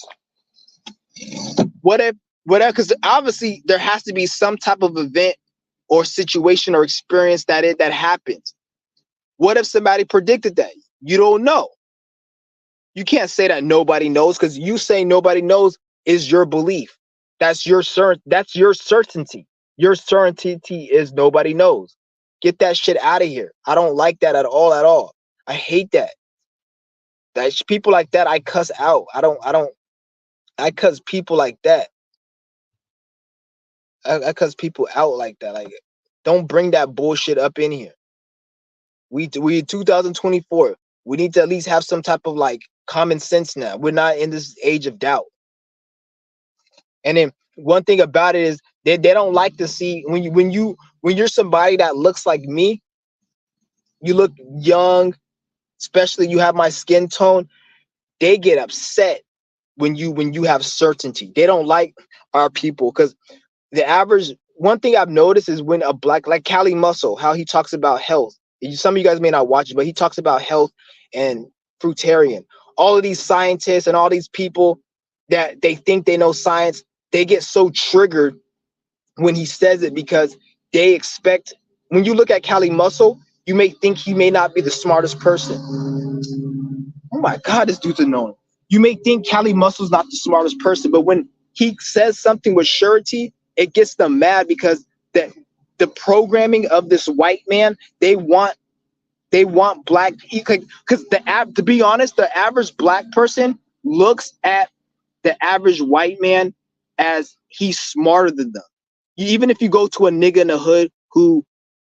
What if, because obviously there has to be some type of event or situation or experience that happens. What if somebody predicted that? You don't know. You can't say that nobody knows, because you say nobody knows is your belief. That's your certainty. Your certainty is nobody knows. Get that shit out of here. I don't like that at all. I hate that. People like that, I cuss out. I cuss people like that. I cuss people out like that. Like, don't bring that bullshit up in here. We 2024. We need to at least have some type of like common sense now. We're not in this age of doubt. And then one thing about it is they don't like to see when you're somebody that looks like me, you look young, especially you have my skin tone, they get upset. when you have certainty. They don't like our people because the average one thing I've noticed is when a black like Cali Muscle, how he talks about health. Some of you guys may not watch it, but he talks about health and fruitarian. All of these scientists and all these people that they think they know science, they get so triggered when he says it because they expect when you look at Cali Muscle, you may think he may not be the smartest person. Oh my God, this dude's annoying. You may think Cali Muscle's not the smartest person, but when he says something with surety, it gets them mad because the programming of this white man, they want black because to be honest, the average black person looks at the average white man as he's smarter than them. Even if you go to a nigga in the hood who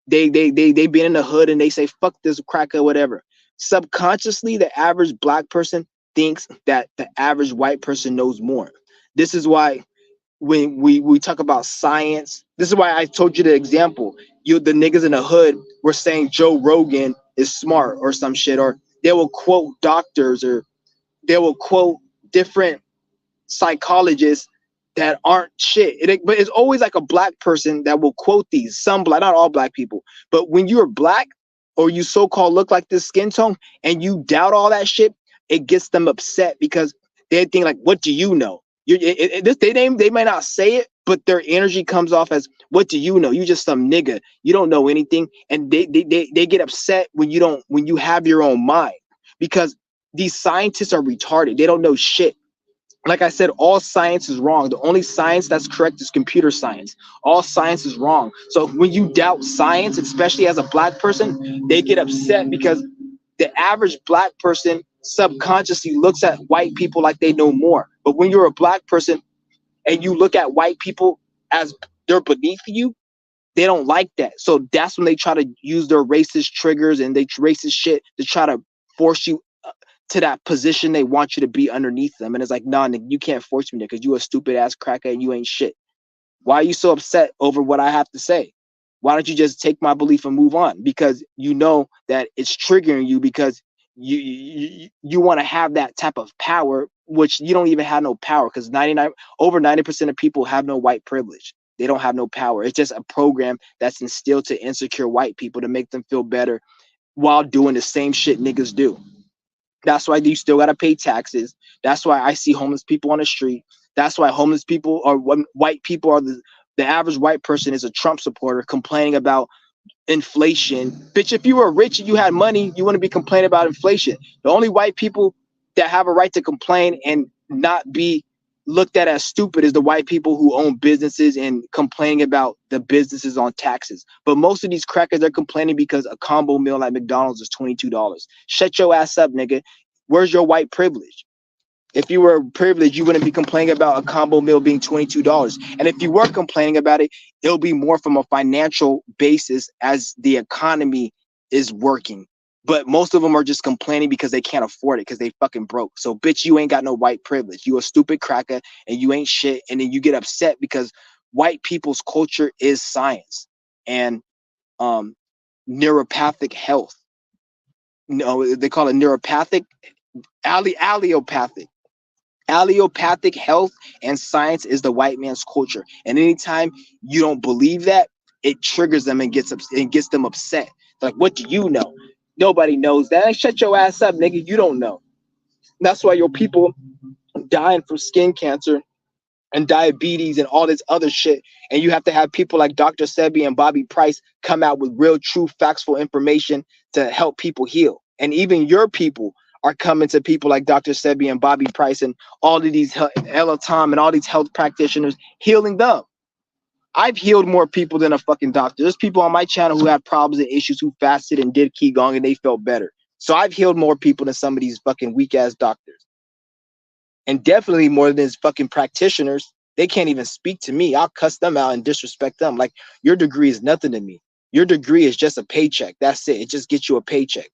they been in the hood and they say fuck this cracker or whatever, subconsciously the average black person thinks that the average white person knows more. This is why when we talk about science, this is why I told you the example. The niggas in the hood were saying Joe Rogan is smart or some shit, or they will quote doctors, or they will quote different psychologists that aren't shit. But it's always like a black person that will quote these. Some black, not all black people, but when you're black or you so-called look like this skin tone and you doubt all that shit, it gets them upset because they think like, "What do you know?" They may not say it, but their energy comes off as, "What do you know? You just some nigga. You don't know anything," and they get upset when you have your own mind because these scientists are retarded. They don't know shit. Like I said, all science is wrong. The only science that's correct is computer science. All science is wrong. So when you doubt science, especially as a black person, they get upset because the average black person subconsciously looks at white people like they know more. But when you're a black person and you look at white people as they're beneath you, they don't like that. So that's when they try to use their racist triggers and they racist shit to try to force you to that position they want you to be underneath them. And it's like, nah, nigga, you can't force me there because you a stupid ass cracker and you ain't shit. Why are you so upset over what I have to say? Why don't you just take my belief and move on? Because you know that it's triggering you because you want to have that type of power, which you don't even have no power because over 90% of people have no white privilege. They don't have no power. It's just a program that's instilled to insecure white people to make them feel better while doing the same shit niggas do. That's why you still gotta pay taxes. That's why I see homeless people on the street. That's why homeless people or white people are the average white person is a Trump supporter complaining about inflation. Bitch, if you were rich and you had money, you wouldn't be complaining about inflation. The only white people that have a right to complain and not be looked at as stupid is the white people who own businesses and complaining about the businesses on taxes. But most of these crackers, they're complaining because a combo meal at McDonald's is $22. Shut your ass up, nigga. Where's your white privilege? If you were privileged, you wouldn't be complaining about a combo meal being $22. And if you were complaining about it, it'll be more from a financial basis as the economy is working. But most of them are just complaining because they can't afford it because they fucking broke. So, bitch, you ain't got no white privilege. You a stupid cracker and you ain't shit. And then you get upset because white people's culture is science and neuropathic health. No, they call it neuropathic, allopathic. Allopathic health and science is the white man's culture. And anytime you don't believe that, it triggers them and gets them upset. Like, what do you know? Nobody knows that. Hey, shut your ass up, nigga. You don't know. That's why your people dying from skin cancer and diabetes and all this other shit. And you have to have people like Dr. Sebi and Bobby Price come out with real, true, factual information to help people heal. And even your people are coming to people like Dr. Sebi and Bobby Price and all of these Ella Tom and all these health practitioners healing them. I've healed more people than a fucking doctor. There's people on my channel who have problems and issues who fasted and did Qigong and they felt better. So I've healed more people than some of these fucking weak ass doctors. And definitely more than his fucking practitioners. They can't even speak to me. I'll cuss them out and disrespect them. Like, your degree is nothing to me. Your degree is just a paycheck. That's it. It just gets you a paycheck,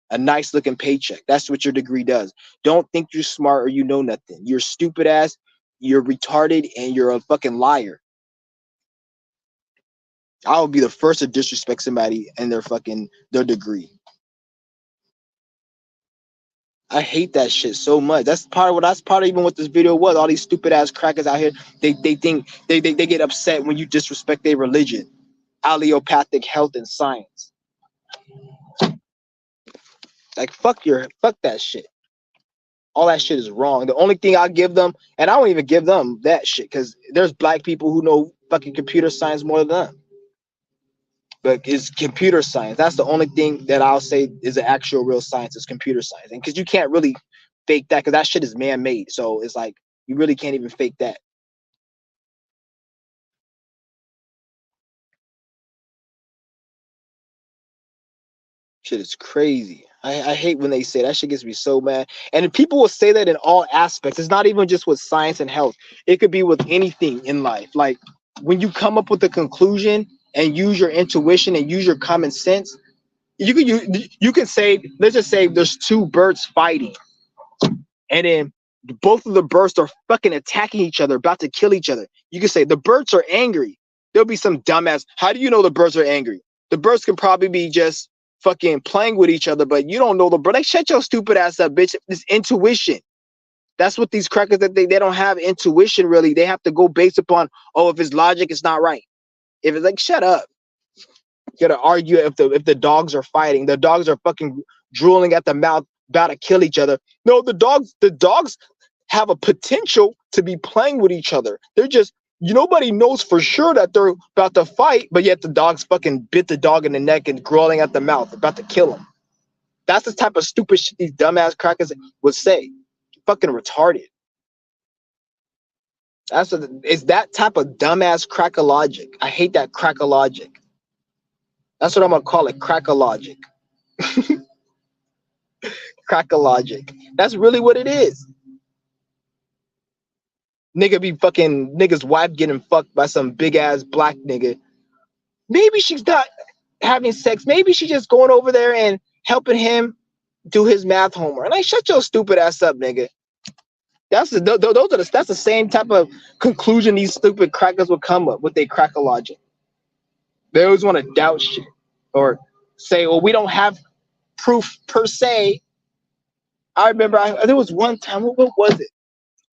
a nice looking paycheck. That's what your degree does. Don't think you're smart or you know nothing. You're stupid ass, you're retarded, and you're a fucking liar. I will be the first to disrespect somebody and their degree. I hate that shit so much. That's part of even what this video was. All these stupid ass crackers out here, they think they get upset when you disrespect their religion, allopathic health and science. Like fuck that shit. All that shit is wrong. The only thing I give them, and I don't even give them that shit, because there's black people who know fucking computer science more than them. But it's computer science. That's the only thing that I'll say is an actual real science, is computer science. And because you can't really fake that, because that shit is man-made. So it's like you really can't even fake that. Shit is crazy. I hate when they say that. Shit gets me so mad. And people will say that in all aspects. It's not even just with science and health. It could be with anything in life. Like when you come up with a conclusion and use your intuition and use your common sense, you can say, let's just say there's two birds fighting, and then both of the birds are fucking attacking each other, about to kill each other. You can say the birds are angry. There'll be some dumbass. How do you know the birds are angry? The birds can probably be just fucking playing with each other, but you don't know the bird. Like, shut your stupid ass up, bitch. It's intuition. That's what these crackers, that they don't have intuition really. They have to go based upon, oh, if it's logic, it's not right. If it's like, shut up. You gotta argue if the dogs are fighting. The dogs are fucking drooling at the mouth, about to kill each other. No, the dogs have a potential to be playing with each other. They're just, nobody knows for sure that they're about to fight, but yet the dogs fucking bit the dog in the neck and growling at the mouth, about to kill him. That's the type of stupid shit these dumbass crackers would say. Fucking retarded. It's that type of dumbass cracker logic. I hate that cracker logic. That's what I'm gonna call it, cracker logic. Cracker logic. That's really what it is. Nigga's wife getting fucked by some big ass black nigga. Maybe she's not having sex. Maybe she's just going over there and helping him do his math homework. Like, shut your stupid ass up, nigga. That's the same type of conclusion these stupid crackers would come up with their cracker logic. They always want to doubt shit or say, well, we don't have proof per se. I remember there was one time, what was it?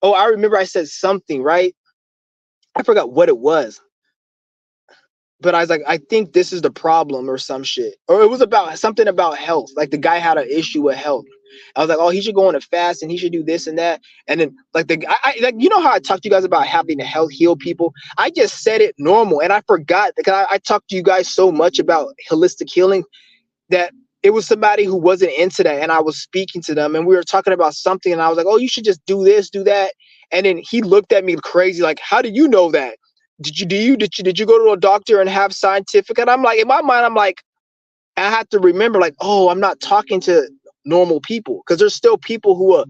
Oh, I remember I said something, right? I forgot what it was. But I was like, I think this is the problem or some shit. Or it was about something about health. Like the guy had an issue with health. I was like, oh, he should go on a fast and he should do this and that. And then like like, you know how I talked to you guys about having to health heal people? I just said it normal and I forgot, because I talked to you guys so much about holistic healing that it was somebody who wasn't into that, and I was speaking to them and we were talking about something and I was like, oh, you should just do this, do that. And then he looked at me crazy, like, how do you know that? Did you go to a doctor and have scientific? And I'm like, in my mind, I'm like, I have to remember, like, oh, I'm not talking to normal people, because there's still people who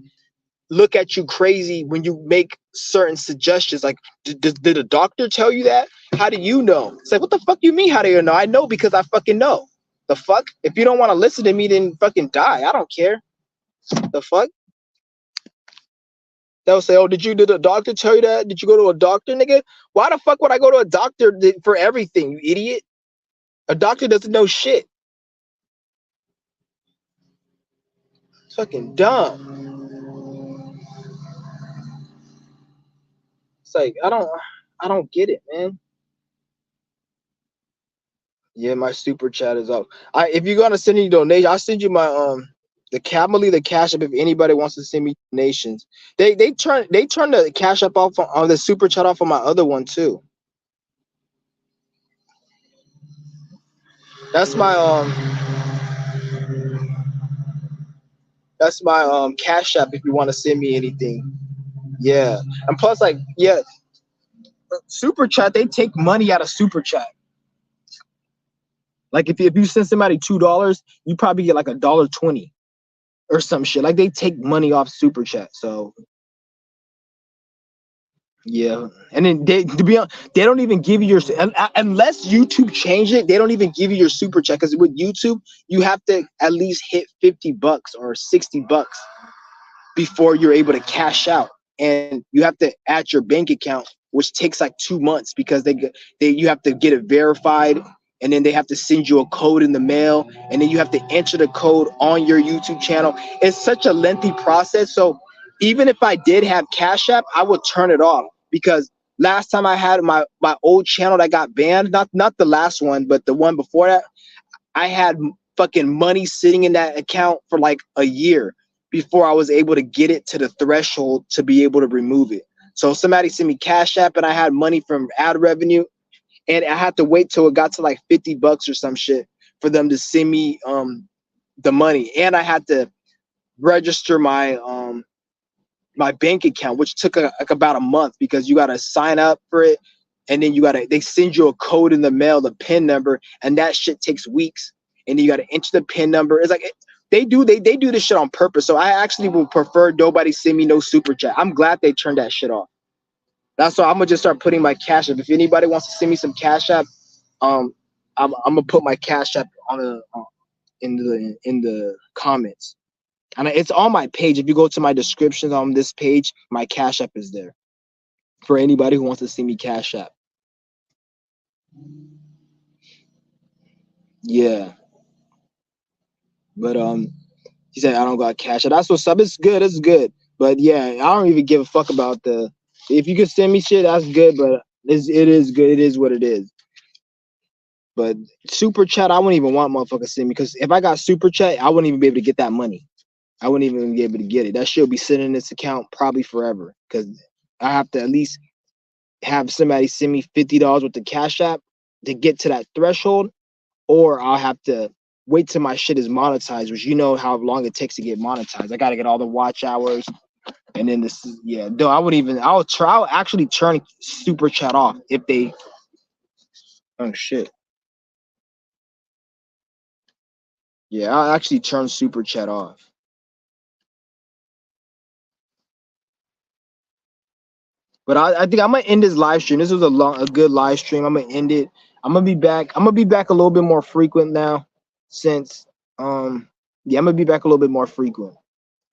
look at you crazy when you make certain suggestions. Like, did a doctor tell you that? How do you know? It's like, what the fuck you mean? How do you know? I know because I fucking know. The fuck? If you don't want to listen to me, then fucking die. I don't care. The fuck? They'll say, oh, did the doctor tell you that? Did you go to a doctor, nigga? Why the fuck would I go to a doctor for everything, you idiot? A doctor doesn't know shit. It's fucking dumb. It's like, I don't get it, man. Yeah, my super chat is up. If you're gonna send any donation, I'll send you my the Camely, the Cash App, if anybody wants to send me donations. They turn the Cash App off on the super chat off on my other one too. That's my Cash App if you want to send me anything. Yeah. And plus, like, yeah, super chat, they take money out of super chat. Like if you send somebody $2, you probably get like $1.20 or some shit. Like they take money off super chat. So yeah. And then to be honest, they don't even give you your, unless YouTube changed it, they don't even give you your super chat, because with YouTube you have to at least hit $50 or $60 before you're able to cash out, and you have to add your bank account, which takes like 2 months, because you have to get it verified and then they have to send you a code in the mail, and then you have to enter the code on your YouTube channel. It's such a lengthy process. So even if I did have Cash App, I would turn it off, because last time I had my old channel that got banned, not the last one, but the one before that, I had fucking money sitting in that account for like a year before I was able to get it to the threshold to be able to remove it. So somebody sent me Cash App and I had money from ad revenue, and I had to wait till it got to like $50 or some shit for them to send me the money. And I had to register my bank account, which took like about a month, because you got to sign up for it, and then they send you a code in the mail, the PIN number, and that shit takes weeks. And then you got to enter the PIN number. It's like they do this shit on purpose. So I actually would prefer nobody send me no super chat. I'm glad they turned that shit off. That's why I'm gonna just start putting my Cash App. If anybody wants to send me some Cash App, I'm gonna put my Cash App on the in the comments. And it's on my page. If you go to my descriptions on this page, my Cash App is there for anybody who wants to see me Cash App. Yeah. But he said I don't got Cash App. That's what's up. It's good. It's good. But yeah, I don't even give a fuck about if you can send me shit, that's good, but it is good. It is what it is. But super chat, I wouldn't even want motherfuckers to send me, because if I got super chat, I wouldn't even be able to get that money. I wouldn't even be able to get it. That shit will be sitting in this account probably forever, because I have to at least have somebody send me $50 with the Cash App to get to that threshold, or I'll have to wait till my shit is monetized, which you know how long it takes to get monetized. I got to get all the watch hours, and then this is, yeah. No, I'll actually turn super chat off if they. Oh shit. Yeah, I'll actually turn super chat off. But I think I'm gonna end this live stream. This was a good live stream. I'm gonna end it. I'm gonna be back. I'm gonna be back a little bit more frequent now, since yeah, I'm gonna be back a little bit more frequent.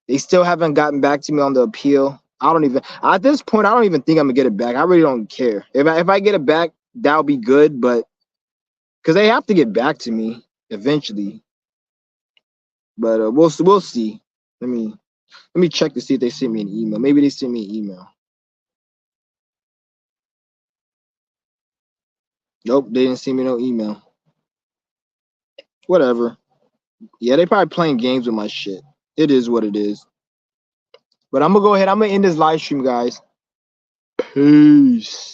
They still haven't gotten back to me on the appeal. At this point, I don't even think I'm gonna get it back. I really don't care. If I get it back, that'll be good, but because they have to get back to me eventually. But we'll see. Let me check to see if they sent me an email. Maybe they sent me an email. Nope, they didn't send me no email. Whatever. Yeah, they probably playing games with my shit. It is what it is. But I'm gonna go ahead. I'm gonna end this live stream, guys. Peace.